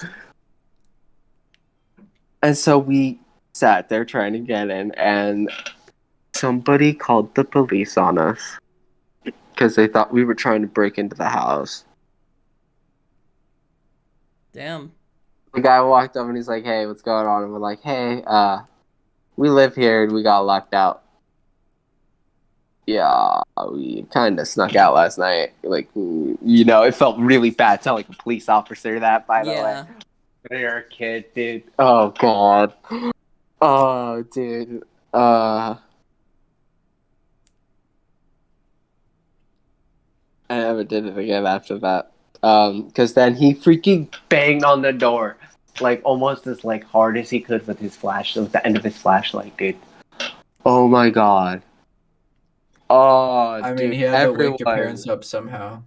Speaker 1: And so we sat there trying to get in, and somebody called the police on us because they thought we were trying to break into the house.
Speaker 3: Damn.
Speaker 1: The guy walked up and he's like, "Hey, what's going on?" And we're like, "Hey, we live here and we got locked out. Yeah, we kind of snuck out last night. Like, it felt really bad telling a police officer that, by the way. You're a kid, dude. Oh, God. Oh, dude. I never did it again after that. Because then he freaking banged on the door, like, almost as, like, hard as he could with his with the end of his flashlight, dude. Oh, my God. Oh,
Speaker 2: I mean,
Speaker 1: dude,
Speaker 2: he had to
Speaker 1: everyone.
Speaker 2: wake your parents up somehow.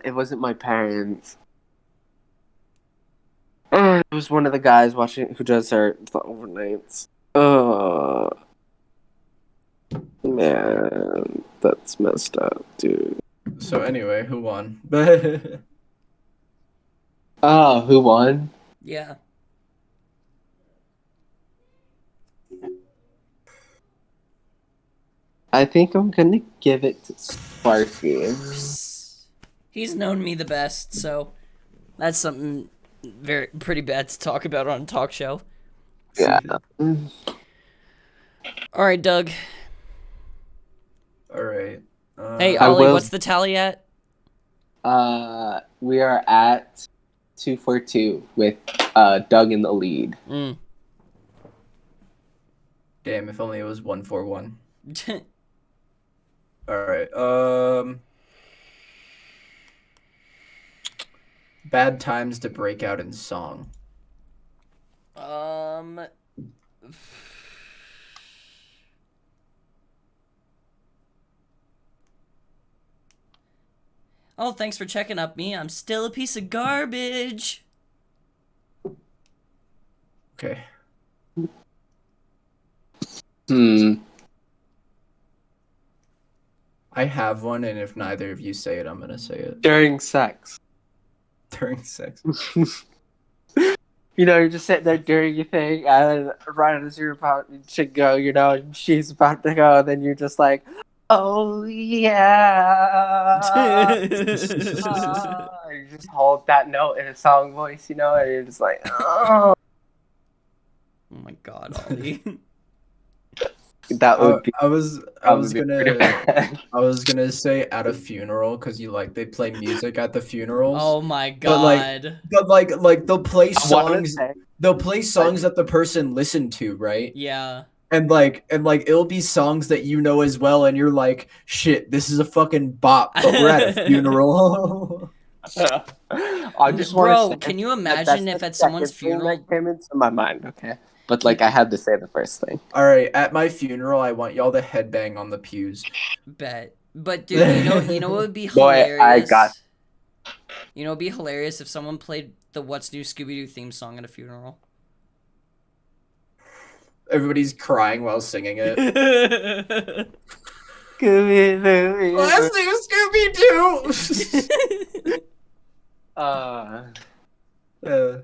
Speaker 1: It wasn't my parents. It was one of the guys who does our overnights. Man, that's messed up, dude.
Speaker 2: So anyway, who won?
Speaker 1: Oh, who won?
Speaker 3: Yeah.
Speaker 1: I think I'm gonna give it to Sparky.
Speaker 3: He's known me the best, so that's something pretty bad to talk about on a talk show.
Speaker 1: Yeah.
Speaker 3: All right, Doug.
Speaker 2: All right.
Speaker 3: Hey,
Speaker 1: I
Speaker 3: Ollie,
Speaker 1: will-
Speaker 3: what's the tally at?
Speaker 1: We are at 2-4-2 with Doug in the lead.
Speaker 3: Mm.
Speaker 2: Damn, if only it was 1-4-1. All right. Bad times to break out in song.
Speaker 3: Oh, thanks for checking up me. I'm still a piece of garbage.
Speaker 2: Okay. I have one, and if neither of you say it, I'm gonna say it.
Speaker 1: During sex.
Speaker 2: During sex.
Speaker 1: You know, you're just sitting there doing your thing, and right as you're about to go, you know, and she's about to go, and then you're just like, oh, yeah. You just hold that note in a song voice, you know, and you're just like, oh.
Speaker 3: Oh my god, Ollie.
Speaker 1: That would be
Speaker 2: I was
Speaker 1: probably pretty
Speaker 2: gonna
Speaker 1: bad.
Speaker 2: say at a funeral because they play music at the funerals.
Speaker 3: Oh my
Speaker 2: But
Speaker 3: god.
Speaker 2: like they'll play
Speaker 1: I wanna
Speaker 2: songs.
Speaker 1: say-
Speaker 2: They'll play songs that the person listened to, right?
Speaker 3: Yeah.
Speaker 2: And it'll be songs that you know as well, and you're like, shit, this is a fucking bop, but we're at a funeral.
Speaker 1: I just
Speaker 3: Bro,
Speaker 1: want to say
Speaker 3: can you
Speaker 1: that
Speaker 3: imagine
Speaker 1: that's
Speaker 3: if
Speaker 1: the
Speaker 3: at someone's
Speaker 1: second thing
Speaker 3: funeral-
Speaker 1: that came into my mind, okay? But like I had to say the first thing.
Speaker 2: All right, at my funeral, I want y'all to headbang on the pews.
Speaker 3: Bet. But dude, you know what would be
Speaker 1: Boy,
Speaker 3: hilarious?
Speaker 1: I got-
Speaker 3: You know, it'd be hilarious if someone played the What's New Scooby-Doo theme song at a funeral.
Speaker 2: Everybody's crying while singing it.
Speaker 1: Scooby-Doo.
Speaker 2: Let's do Scooby-Doo!
Speaker 1: Uh,
Speaker 2: all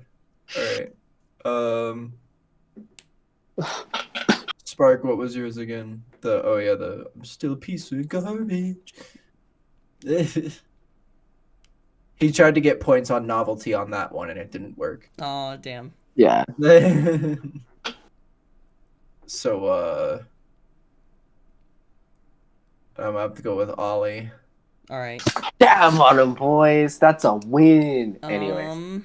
Speaker 2: right. Spark, what was yours again? I'm still a piece of garbage. He tried to get points on novelty on that one, and it didn't work.
Speaker 3: Oh, damn.
Speaker 1: yeah.
Speaker 2: So, I'm gonna have to go with Ollie.
Speaker 3: All right.
Speaker 1: Damn on them, boys. That's a win. Anyways.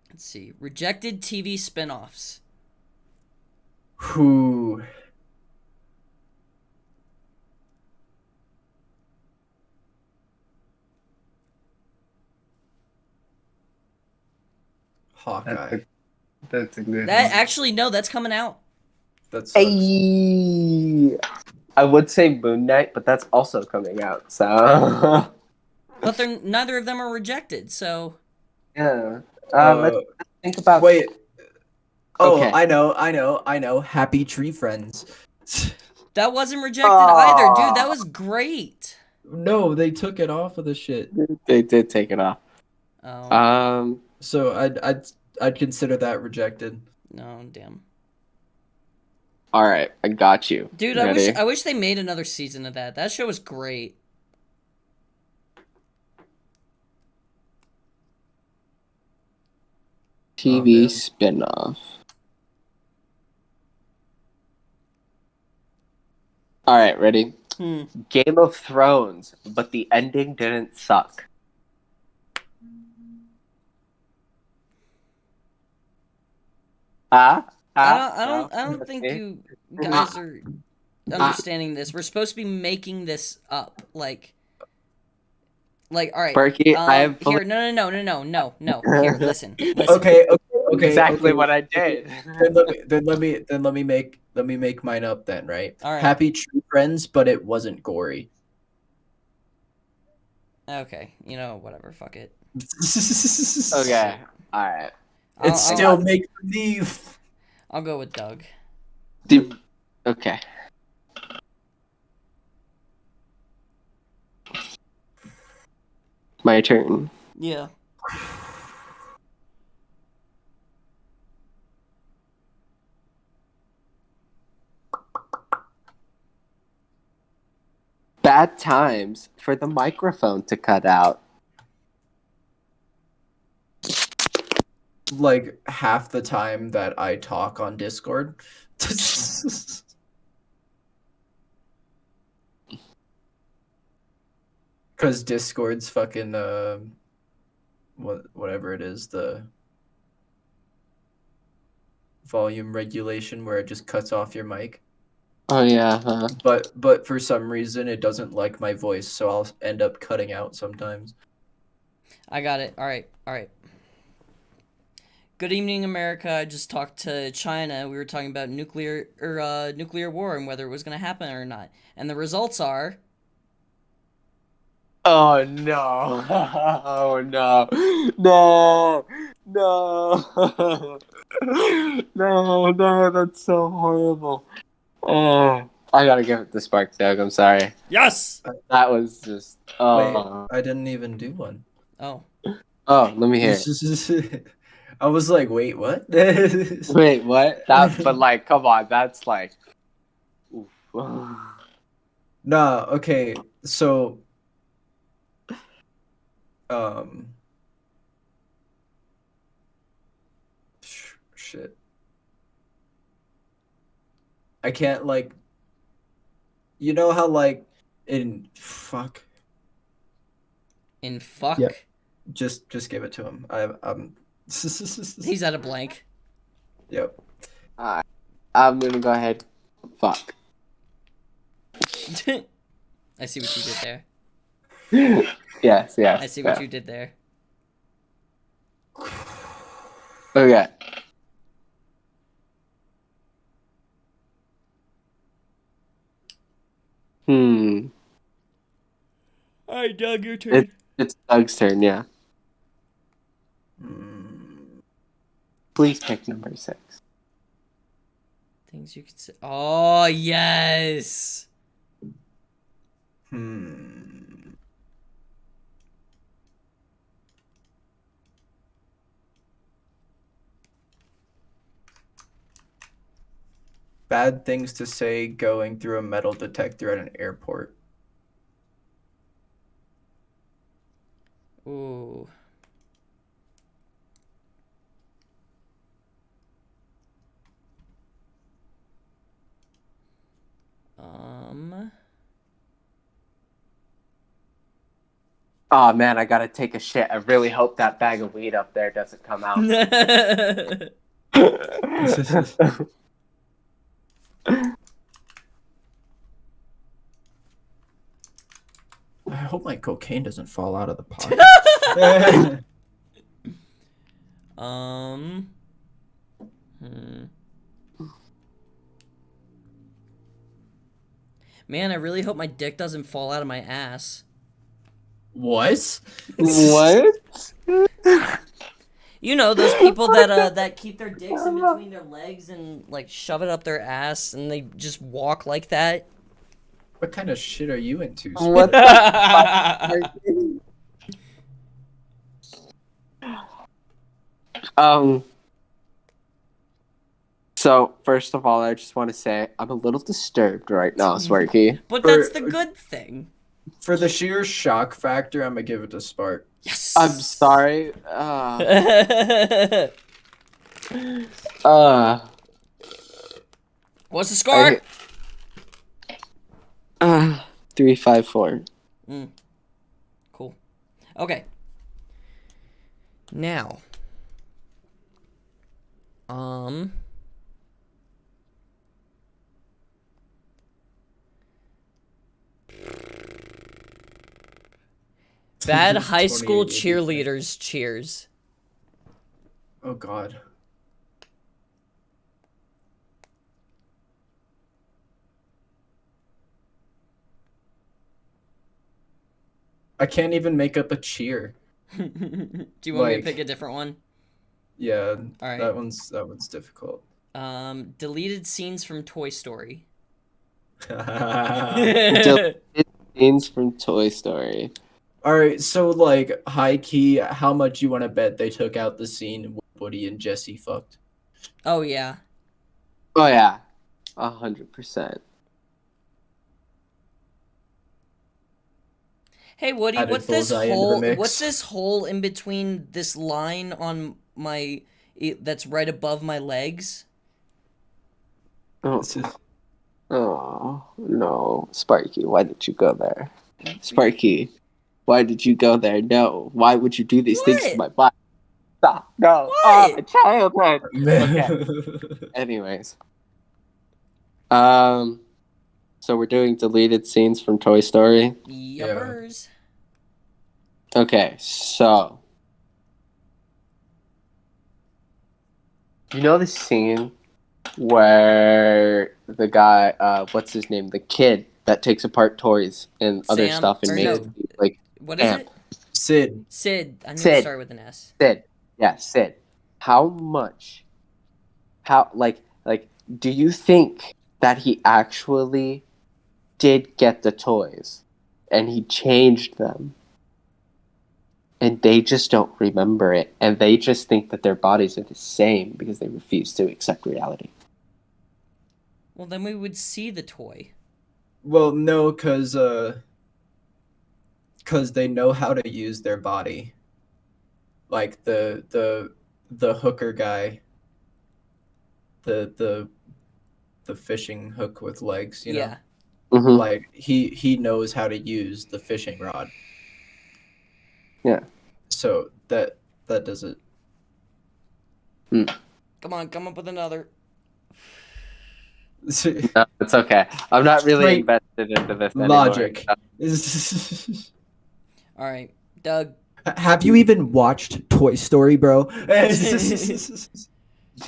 Speaker 3: Let's see. Rejected TV spin-offs.
Speaker 2: Who? Hawkeye.
Speaker 1: That's a good
Speaker 3: That
Speaker 1: one.
Speaker 3: actually no, that's coming out.
Speaker 2: That's
Speaker 1: Hey, I would say Moon Knight, but that's also coming out. So
Speaker 3: But neither of them are rejected, so
Speaker 1: yeah. Let's think about.
Speaker 2: Wait. Oh,
Speaker 1: Okay.
Speaker 2: I know. Happy Tree Friends.
Speaker 3: that wasn't rejected either, dude. That was great.
Speaker 2: No, they took it off of the shit.
Speaker 1: They did take it off.
Speaker 3: Oh,
Speaker 2: So I'd consider that rejected.
Speaker 3: no, damn.
Speaker 1: All right, I got you.
Speaker 3: Dude,
Speaker 1: Ready?
Speaker 3: I wish they made another season of that. That show was great.
Speaker 1: TV
Speaker 2: man.
Speaker 1: spinoff. All right, ready? Game of Thrones, but the ending didn't suck.
Speaker 3: I don't think you guys are understanding this. We're supposed to be making this up. Like all right.
Speaker 1: Berkey, I have
Speaker 3: here. No. Here, listen.
Speaker 2: Okay.
Speaker 1: exactly what I did.
Speaker 2: Then let me make mine up then, right?
Speaker 3: All right.
Speaker 2: Happy Tree Friends, but it wasn't gory.
Speaker 3: Okay. You know, whatever. Fuck it.
Speaker 1: Okay, all right.
Speaker 2: It still makes me leave.
Speaker 3: I'll go with Doug.
Speaker 1: Okay. My turn.
Speaker 3: Yeah.
Speaker 1: Bad times for the microphone to cut out.
Speaker 2: Like half the time that I talk on Discord. Because Discord's fucking whatever it is, the volume regulation where it just cuts off your mic.
Speaker 1: Oh yeah, huh?
Speaker 2: But for some reason it doesn't like my voice, so I'll end up cutting out sometimes.
Speaker 3: I got it. All right. Good evening, America. I just talked to China. We were talking about nuclear war and whether it was going to happen or not. And the results are
Speaker 1: Oh no! Oh no! No! No! No! That's so horrible. Oh, I gotta give it to Spark Doug. I'm sorry.
Speaker 3: yes.
Speaker 1: That was just.
Speaker 2: Wait,
Speaker 1: Oh.
Speaker 2: I didn't even do one.
Speaker 3: Oh.
Speaker 1: Oh, let me hear.
Speaker 2: I was like, wait, what?
Speaker 1: Wait, what? That? But like, come on, that's like. Oof.
Speaker 2: Nah, okay, so shit. I can't like, you know how like in fuck.
Speaker 3: In fuck.
Speaker 2: Yeah. Just give it to him.
Speaker 3: He's at a blank.
Speaker 2: Yep.
Speaker 1: I'm gonna go ahead. Fuck.
Speaker 3: I see what you did there.
Speaker 1: Yes.
Speaker 3: I see what you did there.
Speaker 1: Okay.
Speaker 3: All right, Doug, your turn.
Speaker 1: It's Doug's turn, yeah. Please pick number 6.
Speaker 3: Things you could say. Oh, yes.
Speaker 2: Bad things to say going through a metal detector at an airport.
Speaker 3: Ooh.
Speaker 1: Oh man, I gotta take a shit. I really hope that bag of weed up there doesn't come out.
Speaker 2: I hope my cocaine doesn't fall out of the pocket.
Speaker 3: Man, I really hope my dick doesn't fall out of my ass.
Speaker 2: What?
Speaker 1: What?
Speaker 3: You know those people that keep their dicks in between their legs and like shove it up their ass and they just walk like that.
Speaker 2: What kind of shit are you into?
Speaker 1: What the fuck? So first of all, I just want to say I'm a little disturbed right now, Sparky.
Speaker 3: But that's the good thing.
Speaker 2: For the sheer shock factor, I'm gonna give it to Spark.
Speaker 3: Yes.
Speaker 1: I'm sorry.
Speaker 3: What's the score?
Speaker 1: 3-5-4.
Speaker 3: Cool. Okay. Now. Bad high school
Speaker 2: 28.
Speaker 3: cheerleaders cheers.
Speaker 2: Oh god. I can't even make up a cheer.
Speaker 3: Do you want me to
Speaker 2: Like-
Speaker 3: pick a different one?
Speaker 2: Yeah,
Speaker 3: All right.
Speaker 2: that one's difficult.
Speaker 3: Deleted scenes from Toy Story.
Speaker 1: Scenes from Toy Story.
Speaker 2: All right, so like high key, how much you want to bet they took out the scene where Woody and Jesse fucked?
Speaker 3: Oh yeah.
Speaker 1: Oh yeah, 100%.
Speaker 3: Hey Woody,
Speaker 2: Added
Speaker 3: what's this
Speaker 2: Bullseye into the
Speaker 3: hole?
Speaker 2: mix.
Speaker 3: What's this hole in between this line on my that's right above my legs?
Speaker 1: Oh, oh no, Sparky, why did you go there, Sparky? Why did you go there? No. Why would you do these things to
Speaker 3: What?
Speaker 1: my body? Stop. No.
Speaker 3: What?
Speaker 1: Oh, my childhood. Okay. Anyways. So we're doing deleted scenes from Toy Story.
Speaker 3: Yuppers.
Speaker 1: Okay, so you know the scene where the guy, what's his name, the kid that takes apart toys and other
Speaker 3: Sam,
Speaker 1: stuff and
Speaker 3: or
Speaker 1: makes
Speaker 3: no.
Speaker 1: like
Speaker 3: What is
Speaker 1: Amp.
Speaker 3: it?
Speaker 2: Sid.
Speaker 3: Sid. I need to
Speaker 1: Sid.
Speaker 3: start with an S.
Speaker 1: Sid. Yeah, Sid. Like, do you think that he actually did get the toys and he changed them? And they just don't remember it. And they just think that their bodies are the same because they refuse to accept reality.
Speaker 3: Well, then we would see the toy.
Speaker 2: Well, no, cause they know how to use their body. Like the hooker guy. The fishing hook with legs, you know?
Speaker 3: Yeah.
Speaker 1: Mm-hmm.
Speaker 2: Like he knows how to use the fishing rod.
Speaker 1: Yeah.
Speaker 2: So that does it.
Speaker 3: Come on, come up with another.
Speaker 1: No, it's okay. I'm not really
Speaker 2: Straight
Speaker 1: invested into this
Speaker 2: Logic.
Speaker 1: anymore.
Speaker 3: All right, Doug.
Speaker 2: Have you even watched Toy Story, bro?
Speaker 1: Do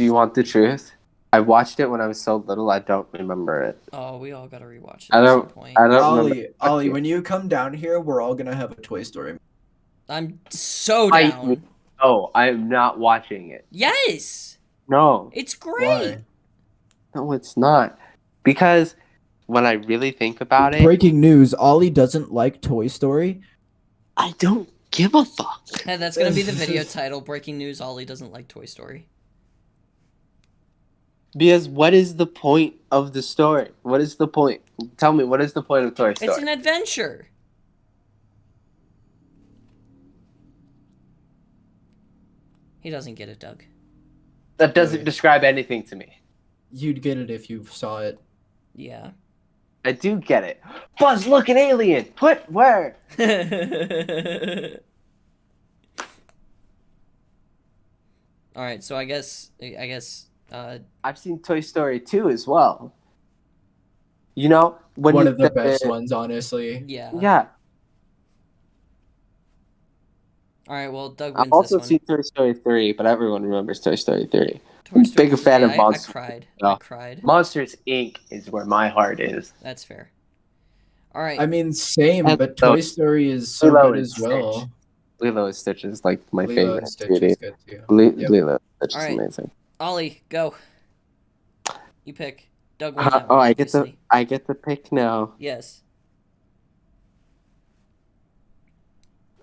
Speaker 1: you want the truth? I watched it when I was so little. I don't remember it.
Speaker 3: Oh, we all gotta rewatch it
Speaker 1: I
Speaker 3: at some
Speaker 1: don't.
Speaker 3: point.
Speaker 1: I don't remember.
Speaker 2: Ollie, when you come down here, we're all gonna have a Toy Story.
Speaker 3: I'm so
Speaker 1: Fight
Speaker 3: down.
Speaker 1: me. Oh, I am not watching it.
Speaker 3: Yes,
Speaker 1: No.
Speaker 3: it's great.
Speaker 2: Why?
Speaker 1: No, it's not. Because when I really think about it,
Speaker 2: Breaking news: Ollie doesn't like Toy Story.
Speaker 1: I don't give a fuck.
Speaker 3: Hey, that's gonna be the video title. Breaking news: Ollie doesn't like Toy Story.
Speaker 1: Because what is the point of the story? What is the point? Tell me, what is the point of Toy Story?
Speaker 3: It's an adventure. He doesn't get it, Doug.
Speaker 1: That doesn't
Speaker 2: Really?
Speaker 1: describe anything to me.
Speaker 2: You'd get it if you saw it.
Speaker 3: Yeah.
Speaker 1: I do get it. Buzz, look, an alien! What? Where?
Speaker 3: All right, so I guess
Speaker 1: I've seen Toy Story 2 as well. You know? When
Speaker 2: One
Speaker 1: you-
Speaker 2: of the best ones, honestly.
Speaker 3: yeah.
Speaker 1: Yeah.
Speaker 3: All right, well, Doug wins
Speaker 1: I've also
Speaker 3: this one.
Speaker 1: seen Toy Story 3, but everyone remembers Toy Story 3.
Speaker 3: Toy Story
Speaker 1: big fan
Speaker 3: 3,
Speaker 1: of Monsters.
Speaker 3: I cried.
Speaker 1: Yeah.
Speaker 3: I cried.
Speaker 1: Monsters, Inc. is where my heart is.
Speaker 3: That's fair. All right.
Speaker 2: I mean, same,
Speaker 1: And
Speaker 2: but
Speaker 1: so-
Speaker 2: Toy Story is so
Speaker 1: Lilo
Speaker 2: good
Speaker 1: and
Speaker 2: as well.
Speaker 1: Stitch. Lilo and Stitch is like my
Speaker 2: Lilo
Speaker 1: favorite.
Speaker 2: and Stitch
Speaker 1: Dude.
Speaker 2: is good too. Yep.
Speaker 1: Lilo and Stitch is
Speaker 3: Alright.
Speaker 1: amazing.
Speaker 3: Ollie, go. You pick. Doug won that
Speaker 1: Oh,
Speaker 3: one,
Speaker 1: I get
Speaker 3: obviously.
Speaker 1: the pick now.
Speaker 3: Yes.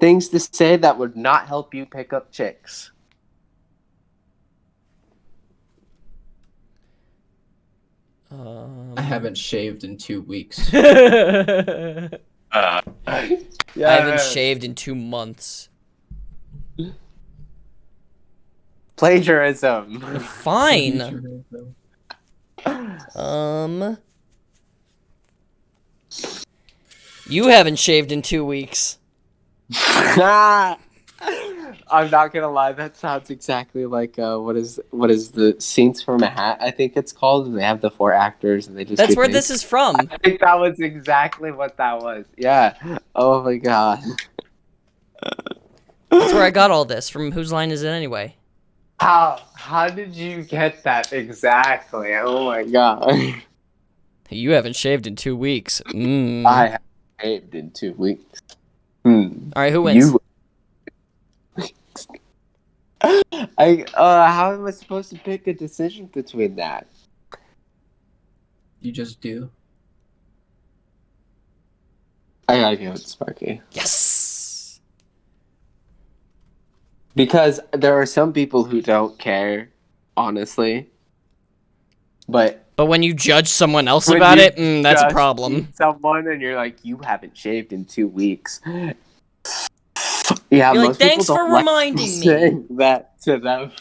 Speaker 1: Things to say that would not help you pick up chicks.
Speaker 2: I haven't shaved in 2 weeks.
Speaker 3: I haven't shaved in 2 months.
Speaker 1: Plagiarism.
Speaker 3: Fine. You haven't shaved in 2 weeks.
Speaker 1: I'm not gonna lie, that sounds exactly like what is the Scenes from a Hat, I think it's called. They have the 4 actors and they just
Speaker 3: That's
Speaker 1: do
Speaker 3: where
Speaker 1: things.
Speaker 3: this is from.
Speaker 1: I think that was exactly what that was. Yeah. Oh my god.
Speaker 3: That's where I got all this. From Whose Line Is It Anyway?
Speaker 1: How did you get that exactly? Oh my god.
Speaker 3: You haven't shaved in 2 weeks.
Speaker 1: I have shaved in 2 weeks.
Speaker 3: Alright, who wins?
Speaker 1: How am I supposed to pick a decision between that?
Speaker 2: You just do.
Speaker 1: I gotta give it to Sparky.
Speaker 3: Yes!
Speaker 1: Because there are some people who don't care, honestly. But
Speaker 3: when you judge someone else
Speaker 1: when
Speaker 3: about
Speaker 1: you
Speaker 3: it, that's a
Speaker 1: just
Speaker 3: problem.
Speaker 1: meet someone and you're like, you haven't shaved in 2 weeks. Yeah,
Speaker 3: You're like,
Speaker 1: most people
Speaker 3: "Thanks
Speaker 1: don't
Speaker 3: for
Speaker 1: like
Speaker 3: reminding me."
Speaker 1: saying that to them.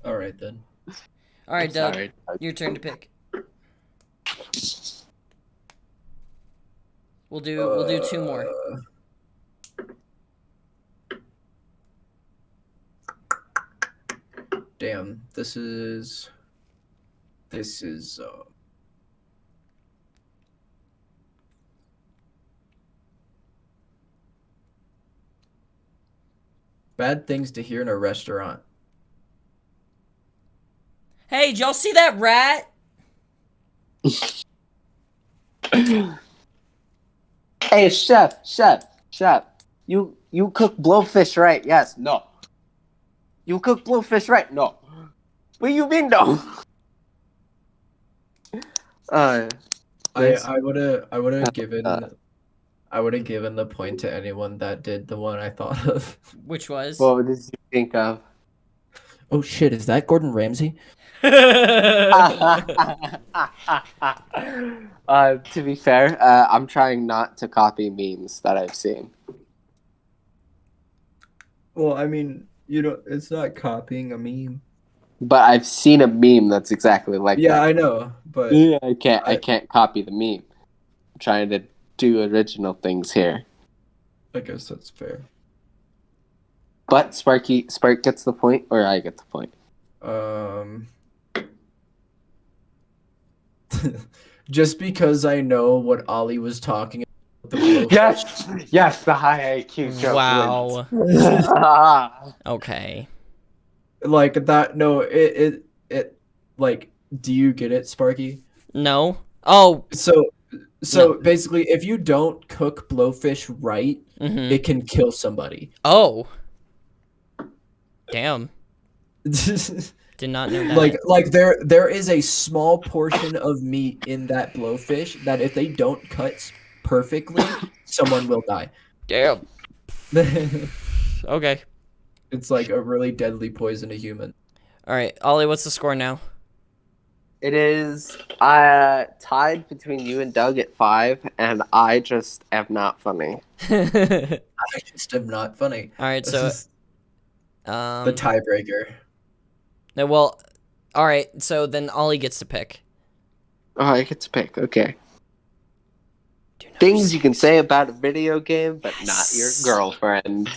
Speaker 2: All right then.
Speaker 3: Alright, Doug.
Speaker 1: Sorry.
Speaker 3: Your turn to pick. We'll do two more.
Speaker 2: Damn, this is bad things to hear in a restaurant.
Speaker 3: Hey, did y'all see that rat?
Speaker 1: Hey, chef. You cook blowfish right? Yes. No. You cook blowfish right? No. What do you mean no?
Speaker 2: I would have given the point to anyone that did the one I thought of.
Speaker 3: Which was?
Speaker 1: What did you think of?
Speaker 2: Oh shit, is that Gordon Ramsay?
Speaker 1: To be fair, I'm trying not to copy memes that I've seen.
Speaker 2: Well, I mean, it's not copying a meme.
Speaker 1: But I've seen a meme that's exactly like that.
Speaker 2: Yeah, I know, but
Speaker 1: Yeah, I can't copy the meme. I'm trying to do original things here.
Speaker 2: I guess that's fair.
Speaker 1: But Spark gets the point, or I get the point.
Speaker 2: Just because I know what Ollie was talking about.
Speaker 1: Yes, the high IQ joke.
Speaker 3: Wow.
Speaker 1: Wins.
Speaker 3: Okay.
Speaker 2: Like that. No, it like. Do you get it, Sparky?
Speaker 3: No. Oh.
Speaker 2: So
Speaker 3: No.
Speaker 2: basically, if you don't cook blowfish right,
Speaker 3: Mhm.
Speaker 2: it can kill somebody.
Speaker 3: Oh. Damn. Did not know that.
Speaker 2: Like there is a small portion of meat in that blowfish that if they don't cut perfectly, someone will die.
Speaker 3: Damn. Okay.
Speaker 2: It's like a really deadly poison to human.
Speaker 3: All right, Ollie, what's the score now?
Speaker 1: It is tied between you and Doug at 5, and I just am not funny.
Speaker 2: I just am not funny.
Speaker 3: All right, so
Speaker 2: The tiebreaker.
Speaker 3: well, all right, so then Ollie gets to pick.
Speaker 1: Oh, I get to pick. Okay. Things you can say about a video game, but not your girlfriend.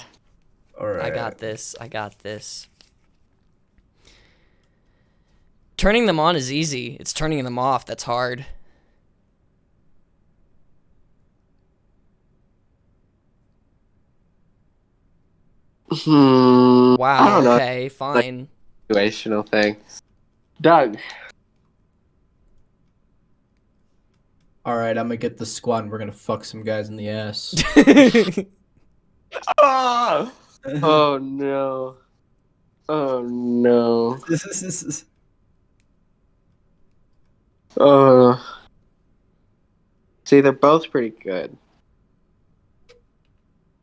Speaker 2: All right.
Speaker 3: I got this. Turning them on is easy. It's turning them off that's hard.
Speaker 1: I
Speaker 3: Wow.
Speaker 1: don't know.
Speaker 3: Okay, fine.
Speaker 1: Situational thing. Doug.
Speaker 2: All right, I'm gonna get the squad and we're gonna fuck some guys in the ass.
Speaker 1: Oh, oh no. Oh no. Oh. See, they're both pretty good.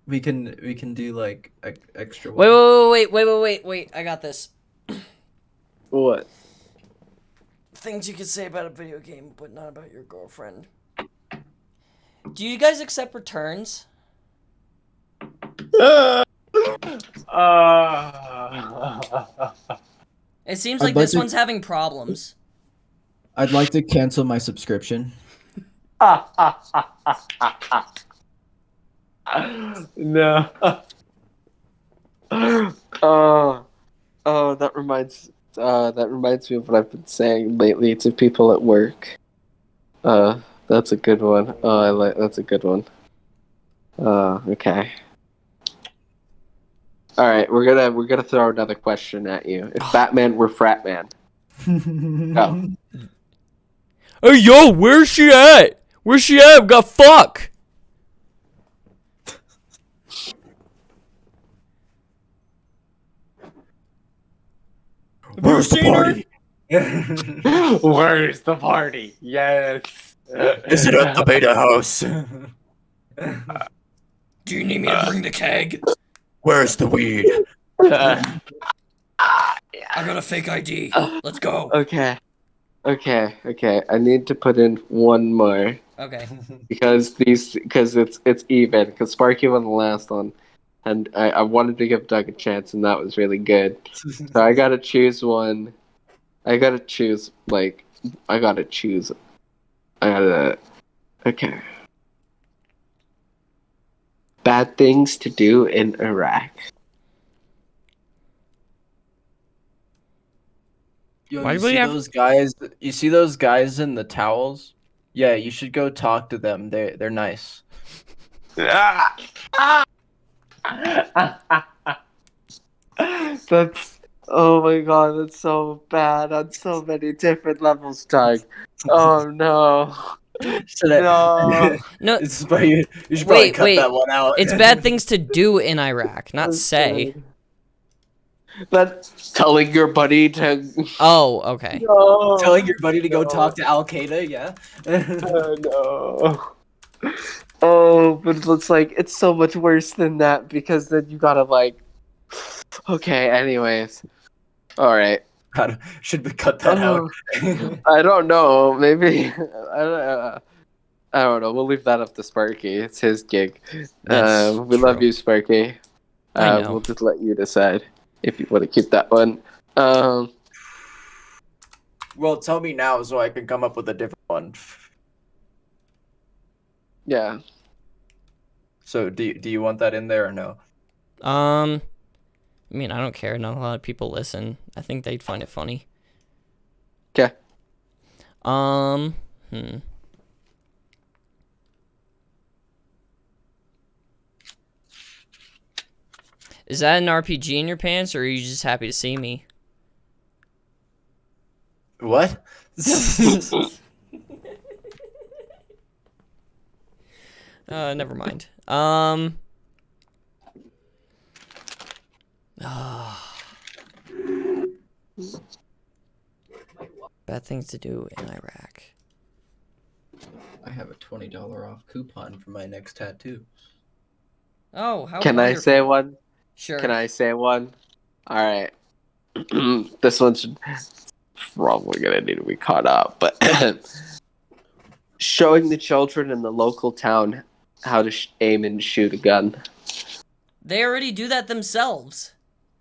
Speaker 2: We can do like extra.
Speaker 3: Wait. I got this.
Speaker 1: What?
Speaker 3: Things you could say about a video game, but not about your girlfriend. Do you guys accept returns? It seems like this one's having problems.
Speaker 2: I'd like to cancel my subscription.
Speaker 1: No. That reminds me of what I've been saying lately to people at work. That's a good one. That's a good one. Okay. All right, we're gonna throw another question at you. If Batman were frat man, go.
Speaker 3: Hey yo, where's she at? Where's she at? We got fuck. Have you seen her?
Speaker 1: Where's the party? Yes.
Speaker 2: Is it at the beta house?
Speaker 3: Do you need me to bring the keg?
Speaker 2: Where's the weed?
Speaker 3: I got a fake ID. Let's go.
Speaker 1: Okay. I need to put in one more
Speaker 3: Okay.
Speaker 1: because it's even. Because Sparky won the last one, and I wanted to give Doug a chance, and that was really good. So I gotta choose one. Okay. Bad things to do in Iraq.
Speaker 2: Yo,
Speaker 3: Why
Speaker 2: you
Speaker 3: do we
Speaker 2: see
Speaker 3: have-
Speaker 2: those guys? You see those guys in the towels? Yeah, you should go talk to them. They're nice.
Speaker 1: That's oh my god, that's so bad on so many different levels, Doug. Oh no.
Speaker 2: Should I-
Speaker 1: No.
Speaker 3: No,
Speaker 2: It's but you should probably
Speaker 3: wait,
Speaker 2: cut
Speaker 3: wait.
Speaker 2: that one out.
Speaker 3: It's bad things to do in Iraq, not say.
Speaker 1: That's telling your buddy to
Speaker 3: Oh, okay.
Speaker 1: no.
Speaker 2: Telling your buddy to go talk to Al Qaeda, yeah.
Speaker 1: Oh no. Oh, but it looks like it's so much worse than that because then you gotta like. Okay, anyways. Alright.
Speaker 2: Should we cut that out?
Speaker 1: I don't know. Maybe. I don't know. We'll leave that up to Sparky. It's his gig.
Speaker 3: That's
Speaker 1: We love
Speaker 3: true.
Speaker 1: you, Sparky.
Speaker 3: I know.
Speaker 1: We'll just let you decide if you want to keep that one.
Speaker 2: Well, tell me now so I can come up with a different one.
Speaker 1: Yeah.
Speaker 2: So, do you want that in there or no?
Speaker 3: I mean, I don't care. Not a lot of people listen. I think they'd find it funny.
Speaker 1: Okay.
Speaker 3: Is that an RPG in your pants, or are you just happy to see me?
Speaker 2: What?
Speaker 3: Never mind. Bad things to do in Iraq.
Speaker 2: I have a $20 off coupon for my next tattoo.
Speaker 3: Oh, how
Speaker 1: Can I
Speaker 3: wonderful.
Speaker 1: say one?
Speaker 3: Sure.
Speaker 1: Can I say one? Alright. This one should probably gonna need to be caught up, but showing the children in the local town how to aim and shoot a gun.
Speaker 3: They already do that themselves.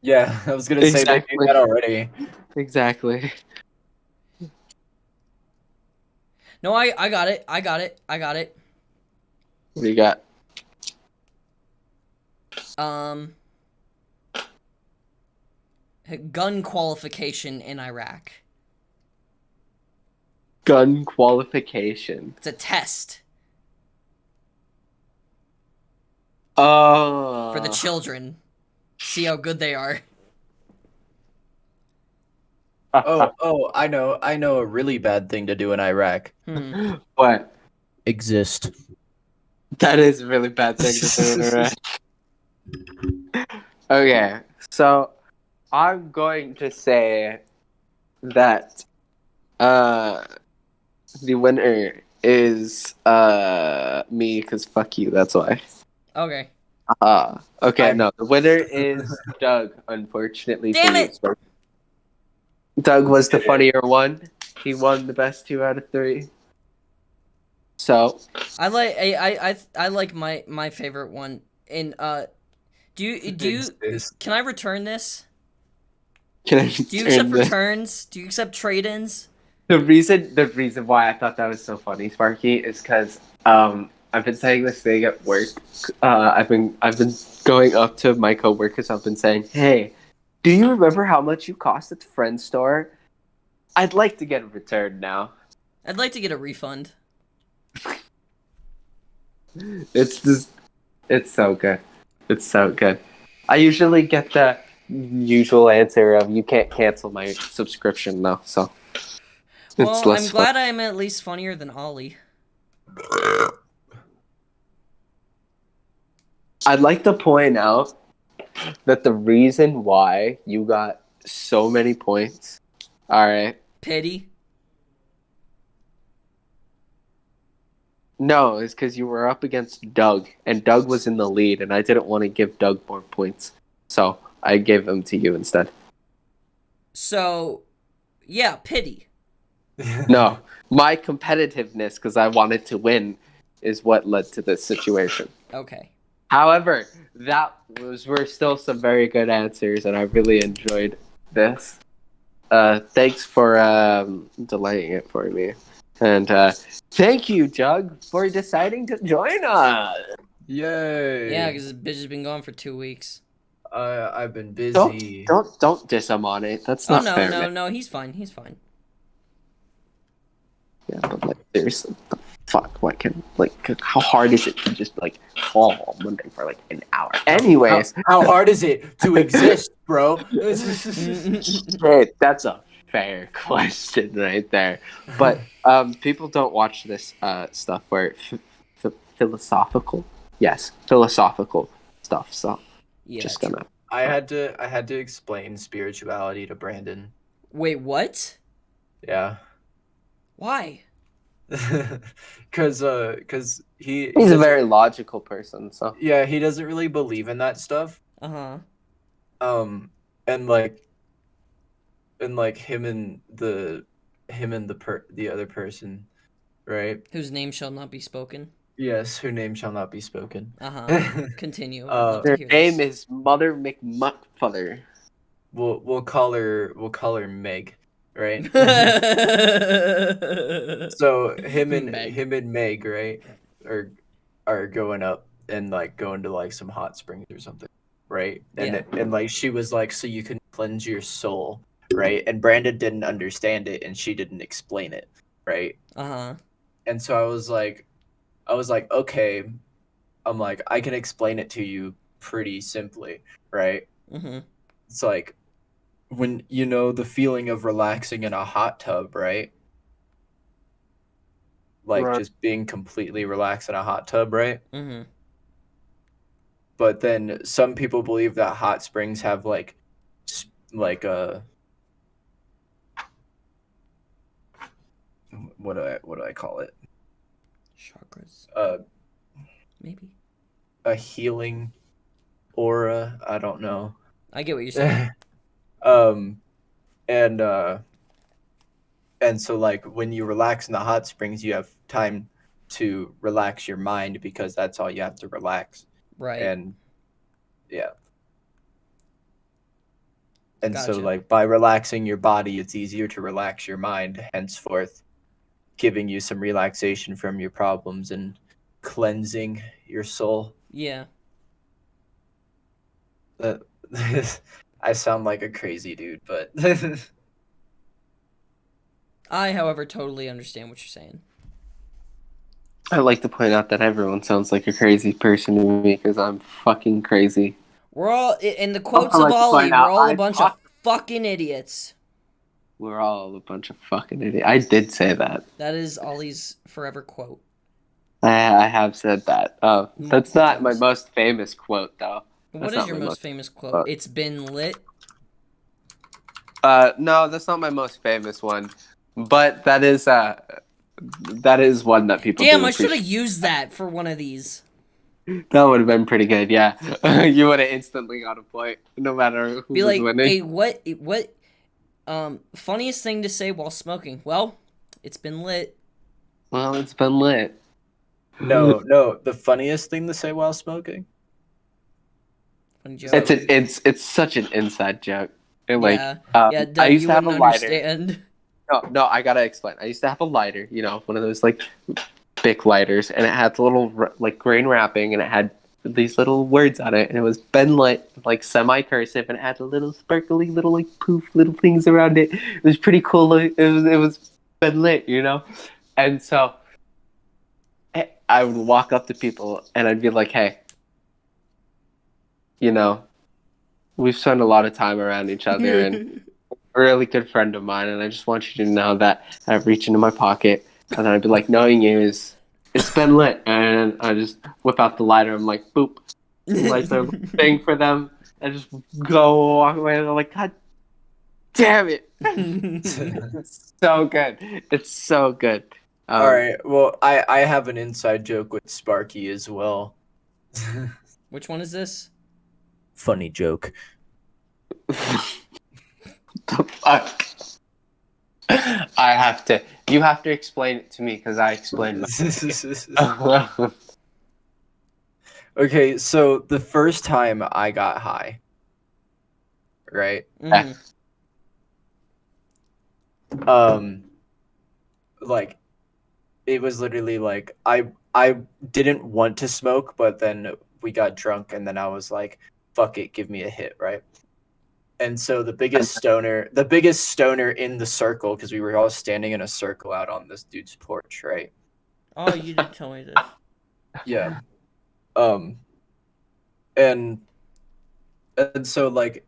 Speaker 2: Yeah, I was gonna say they do
Speaker 1: Exactly.
Speaker 2: that already.
Speaker 1: Exactly.
Speaker 3: No, I got it. I got it. I got it.
Speaker 1: What do you got?
Speaker 3: Gun qualification in Iraq.
Speaker 1: Gun qualification.
Speaker 3: It's a test
Speaker 1: Oh.
Speaker 3: for the children. See how good they are.
Speaker 2: Oh, I know a really bad thing to do in Iraq.
Speaker 1: What?
Speaker 2: Exist.
Speaker 1: That is a really bad thing to do. Okay, so I'm going to say that the winner is me, because fuck you, that's why.
Speaker 3: Okay.
Speaker 1: Okay, no, the winner is Doug, unfortunately.
Speaker 3: Damn
Speaker 1: for you,
Speaker 3: it!
Speaker 1: Spark. Doug was the funnier one. He won the best 2 out of 3. So
Speaker 3: I like my favorite one. In do you can I return this?
Speaker 1: can I
Speaker 3: Do you
Speaker 1: turn
Speaker 3: accept
Speaker 1: this?
Speaker 3: returns? Do you accept trade-ins?
Speaker 1: The reason why I thought that was so funny, Sparky, is because I've been saying this thing at work. I've been going up to my coworkers. I've been saying, "Hey, do you remember how much you cost at the friend store? I'd like to get a return now."
Speaker 3: I'd like to get a refund.
Speaker 1: It's so good. It's so good. I usually get the usual answer of you can't cancel my subscription though, so
Speaker 3: Well,
Speaker 1: it's less
Speaker 3: I'm glad I'm at least funnier than Ollie.
Speaker 1: I'd like to point out that the reason why you got so many points, alright,
Speaker 3: Pity.
Speaker 1: no, is because you were up against Doug, and Doug was in the lead, and I didn't want to give Doug more points, so I gave them to you instead.
Speaker 3: So, yeah, pity.
Speaker 1: No, my competitiveness, because I wanted to win, is what led to this situation.
Speaker 3: Okay.
Speaker 1: However, were still some very good answers, and I really enjoyed this. Thanks for delaying it for me, and thank you, Jug, for deciding to join us.
Speaker 2: Yay!
Speaker 3: Yeah, because this bitch has been gone for 2 weeks.
Speaker 2: I've been
Speaker 1: Don't
Speaker 2: busy.
Speaker 1: don't diss him on it. That's
Speaker 3: Oh
Speaker 1: not
Speaker 3: no,
Speaker 1: fair,
Speaker 3: no,
Speaker 1: man.
Speaker 3: no, he's fine. He's fine.
Speaker 1: Yeah, but like seriously, the fuck? What can how hard is it to just like call on Monday for like an hour? Anyways,
Speaker 2: How hard is it to exist, bro?
Speaker 1: shit, that's a fair question right there. But people don't watch this stuff where philosophical, yes, philosophical stuff. So
Speaker 3: Yeah,
Speaker 1: just
Speaker 3: true.
Speaker 1: gonna.
Speaker 2: I had to explain spirituality to Brandon.
Speaker 3: Wait, what?
Speaker 2: Yeah.
Speaker 3: Why?
Speaker 2: Cause he
Speaker 1: He's a
Speaker 2: doesn't,
Speaker 1: very logical person, so
Speaker 2: yeah, he doesn't really believe in that stuff.
Speaker 3: Uh-huh.
Speaker 2: And like him and the the other person, right?
Speaker 3: Whose name shall not be spoken.
Speaker 2: Yes, whose name shall not be spoken.
Speaker 3: Uh-huh. Continue. I'd love to
Speaker 1: their
Speaker 3: hear
Speaker 1: name
Speaker 3: this.
Speaker 1: is Mother McMuckfather.
Speaker 2: We'll call her Meg, right? So
Speaker 3: Meg.
Speaker 2: him and Meg, right, are going up and like going to like some hot springs or something, right?
Speaker 3: Yeah.
Speaker 2: And like she was like, so you can cleanse your soul, right? And Brandon didn't understand it, and she didn't explain it, right?
Speaker 3: Uh-huh.
Speaker 2: And so I was like, okay, I'm like, I can explain it to you pretty simply, right?
Speaker 3: Mm-hmm.
Speaker 2: It's like when you know the feeling of relaxing in a hot tub, right? Like
Speaker 1: Right.
Speaker 2: just being completely relaxed in a hot tub, right?
Speaker 3: Mm-hmm.
Speaker 2: But then some people believe that hot springs have like what do I call it?
Speaker 3: Chakras.
Speaker 2: Uh,
Speaker 3: Maybe.
Speaker 2: a healing aura. I don't know.
Speaker 3: I get what you're saying.
Speaker 2: um, and so like when you relax in the hot springs, you have time to relax your mind because that's all you have to relax.
Speaker 3: Right.
Speaker 2: And yeah. And so
Speaker 3: Gotcha.
Speaker 2: like by relaxing your body, it's easier to relax your mind, henceforth giving you some relaxation from your problems and cleansing your soul.
Speaker 3: Yeah.
Speaker 2: I sound like a crazy dude, but
Speaker 3: I, however, totally understand what you're saying.
Speaker 1: I like to point out that everyone sounds like a crazy person to me because I'm fucking crazy.
Speaker 3: We're all, in the quotes
Speaker 1: I
Speaker 3: of
Speaker 1: like to
Speaker 3: Ollie,
Speaker 1: point
Speaker 3: we're
Speaker 1: out
Speaker 3: all a
Speaker 1: I
Speaker 3: bunch of fucking idiots.
Speaker 1: We're all a bunch of fucking idiots. I did say that.
Speaker 3: That is Ollie's forever quote.
Speaker 1: I have said that. That's
Speaker 3: Multiple
Speaker 1: not my
Speaker 3: times.
Speaker 1: most famous quote, though.
Speaker 3: What
Speaker 1: That's
Speaker 3: is
Speaker 1: not
Speaker 3: your
Speaker 1: my
Speaker 3: most famous quote?
Speaker 1: quote.
Speaker 3: It's been lit.
Speaker 1: No, that's not my most famous one, but that is one that people.
Speaker 3: Damn,
Speaker 1: do
Speaker 3: I should have
Speaker 1: appreciate.
Speaker 3: used that for one of these.
Speaker 1: That would have been pretty good. Yeah, you would have instantly got a point, no matter who
Speaker 3: Be
Speaker 1: was
Speaker 3: like,
Speaker 1: winning.
Speaker 3: hey, what, funniest thing to say while smoking? Well, it's been lit.
Speaker 1: Well, it's been lit.
Speaker 2: no, the funniest thing to say while smoking?
Speaker 3: Funny joke.
Speaker 1: It's such an inside joke. And like,
Speaker 3: Yeah,
Speaker 1: I
Speaker 3: Doug,
Speaker 1: used
Speaker 3: you
Speaker 1: to have a
Speaker 3: wouldn't
Speaker 1: lighter.
Speaker 3: understand.
Speaker 1: No, I gotta explain. I used to have a lighter, one of those like Bic lighters, and it had the little like grain wrapping, and it had these little words on it, and it was Ben Lit, like semi-cursive, and it had the little sparkly little like poof little things around it. It was pretty cool. It was Ben Lit, and so I would walk up to people, and I'd be like, "Hey, we've spent a lot of time around each other, and." A really good friend of mine, and I just want you to know that I've reached into my pocket, and then I'd be like, knowing you it's been lit, and I just whip out the lighter. I'm like, boop, light their thing for them, and just go walk away. And I'm like, God damn it! It's so good. It's so good.
Speaker 2: All right. Well, I have an inside joke with Sparky as well.
Speaker 3: Which one is this?
Speaker 2: Funny joke.
Speaker 1: The fuck? You have to explain it to me because I explained it.
Speaker 2: Okay, so the first time I got high, right?
Speaker 3: Mhm.
Speaker 2: Like it was literally like I didn't want to smoke, but then we got drunk, and then I was like, "Fuck it, give me a hit," right? And so the biggest stoner in the circle, because we were all standing in a circle out on this dude's porch, right?
Speaker 3: Oh, you did tell me this.
Speaker 2: Yeah. And so like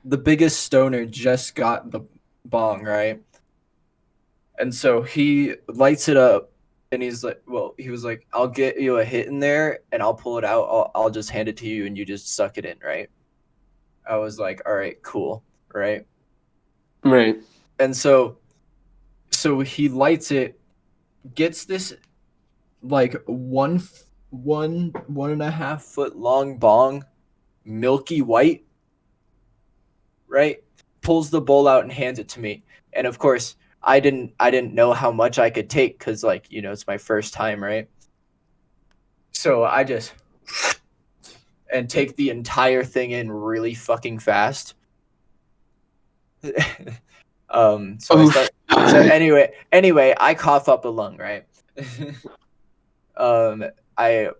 Speaker 2: the biggest stoner just got the bong, right? And so he lights it up, and he was like, "I'll get you a hit in there, and I'll pull it out. I'll just hand it to you, and you just suck it in, right?" I was like, "All right, cool, right?"
Speaker 1: Right.
Speaker 2: And so he lights it, gets this like 1.5 foot long bong, milky white, right? Pulls the bowl out and hands it to me. And of course, I didn't know how much I could take, because like, it's my first time, right? So I just and take the entire thing in really fucking fast. So anyway, I cough up a lung, right? I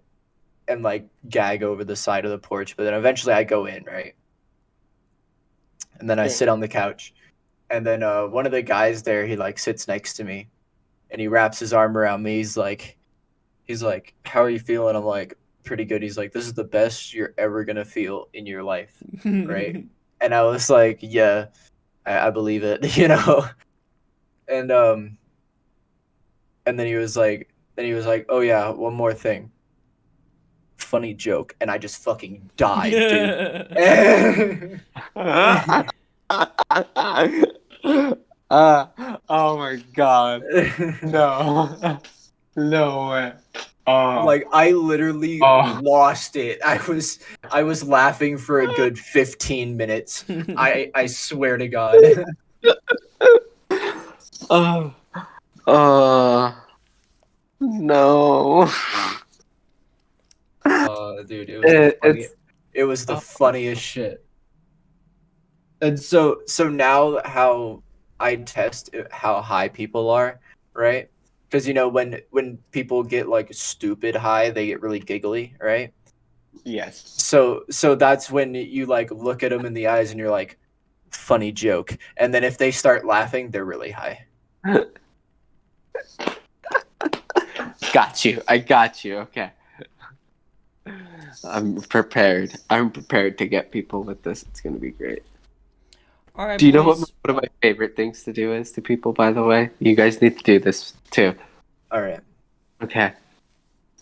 Speaker 2: and like gag over the side of the porch, but then eventually I go in, right? And then I sit on the couch, and then one of the guys there, he like sits next to me, and he wraps his arm around me. He's like, "How are you feeling?" I'm like, "Pretty good." He's like, "This is the best you're ever gonna feel in your life," right? And I was like, "Yeah, I believe it," And then he was like, "Oh yeah, one more thing. Funny joke," and I just fucking died, dude.
Speaker 1: Oh my god. No. No way.
Speaker 2: Like I literally lost it. I was laughing for a good 15 minutes. I swear to God.
Speaker 1: No.
Speaker 2: Dude, it was the funniest shit. And so now how I test how high people are, right? Because when people get like stupid high, they get really giggly, right?
Speaker 1: Yes.
Speaker 2: So that's when you like look at them in the eyes and you're like, "Funny joke," and then if they start laughing, they're really high.
Speaker 1: Got you. I got you. Okay. I'm prepared. I'm prepared to get people with this. It's gonna be great.
Speaker 3: All right.
Speaker 1: Do you know what
Speaker 3: boys.
Speaker 1: one of my favorite things to do is to people, by the way? You guys need to do this too.
Speaker 2: All right.
Speaker 1: Okay.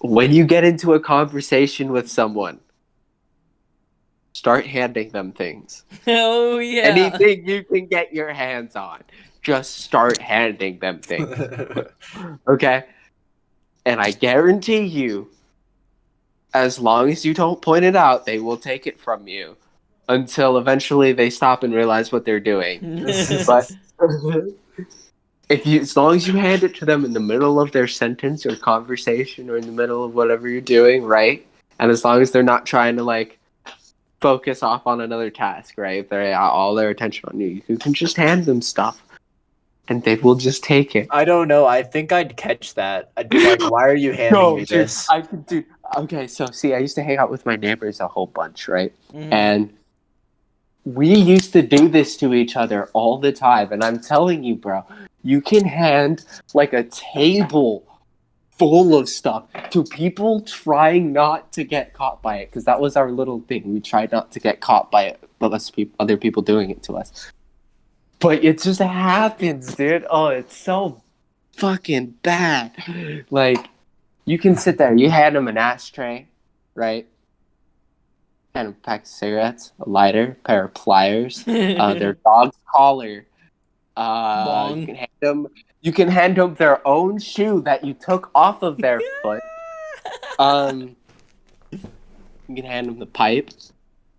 Speaker 1: When you get into a conversation with someone, start handing them things.
Speaker 3: Oh yeah.
Speaker 1: Anything you can get your hands on, just start handing them things. Okay? And I guarantee you, as long as you don't point it out, they will take it from you until eventually they stop and realize what they're doing. But as long as you hand it to them in the middle of their sentence or conversation or in the middle of whatever you're doing, right? And as long as they're not trying to like focus off on another task, right? If they're all their attention on you, you can just hand them stuff and they will just take it.
Speaker 2: I don't know. I think I'd catch that. I'd be like, "Why are you handing me this?"
Speaker 1: I could do. Okay, so see, I used to hang out with my neighbors a whole bunch, right?
Speaker 3: Mhm.
Speaker 1: And we used to do this to each other all the time. And I'm telling you, bro, you can hand like a table full of stuff to people trying not to get caught by it, because that was our little thing. We tried not to get caught by it, but other people doing it to us. But it just happens, dude. Oh, it's so fucking bad. Like, you can sit there, you hand them an ashtray, right? Hand them a pack of cigarettes, a lighter, a pair of pliers, their dog's collar. You can hand them their own shoe that you took off of their foot. You can hand them the pipe.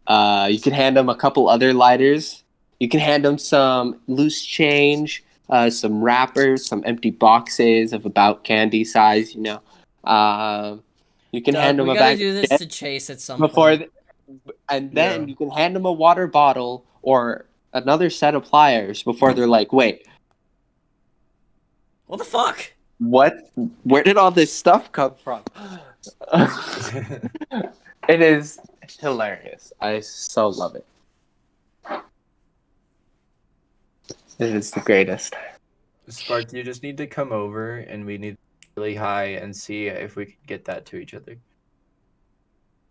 Speaker 1: You can hand them a couple other lighters. You can hand them some loose change, some wrappers, some empty boxes of about candy size, You can hand them
Speaker 3: we
Speaker 1: a
Speaker 3: gotta
Speaker 1: bag
Speaker 3: do
Speaker 1: of
Speaker 3: this
Speaker 1: chips
Speaker 3: to Chase at some
Speaker 1: before,
Speaker 3: point.
Speaker 1: and then you can hand them a water bottle or another set of pliers before they're like, "Wait,
Speaker 3: What the fuck?
Speaker 1: What? Where did all this stuff come from? It is hilarious. I so love it. It is the greatest.
Speaker 2: Spark, you just need to come over and we need really high and see if we can get that to each other.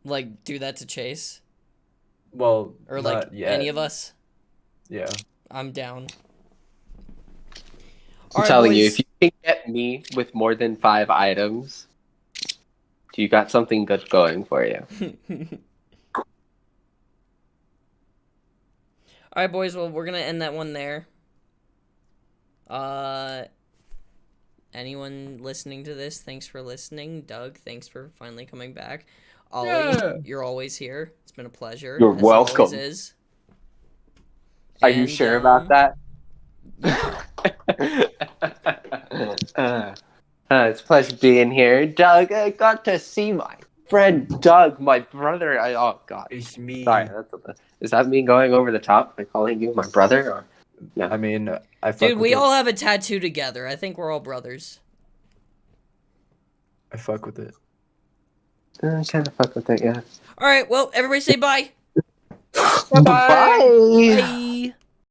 Speaker 3: Like, do that to Chase?
Speaker 2: Well,
Speaker 3: Or, like,
Speaker 2: not yet.
Speaker 3: any of us?
Speaker 2: Yeah.
Speaker 3: I'm down.
Speaker 1: I'm telling you, if you can get me with more than 5 items, you got something good going for you.
Speaker 3: Alright, boys, well, we're gonna end that one there. Anyone listening to this, thanks for listening. Doug, thanks for finally coming back. Ollie,
Speaker 2: Yeah.
Speaker 3: you're always here. It's been a pleasure.
Speaker 1: You're
Speaker 3: as
Speaker 1: welcome.
Speaker 3: Always is.
Speaker 1: Are you sure about that?
Speaker 3: Yeah.
Speaker 1: It's a pleasure being here. Doug, I got to see my friend Doug, my brother. Oh, God.
Speaker 2: It's me.
Speaker 1: Sorry, is that me going over the top by calling you my brother? Or no?
Speaker 2: I mean, I fuck
Speaker 3: Dude,
Speaker 2: with
Speaker 3: we
Speaker 2: it.
Speaker 3: all have a tattoo together. I think we're all brothers.
Speaker 2: I fuck with it.
Speaker 1: I kind of fuck with it, yeah.
Speaker 3: Alright, well, everybody say bye.
Speaker 2: Bye-bye.
Speaker 3: Bye.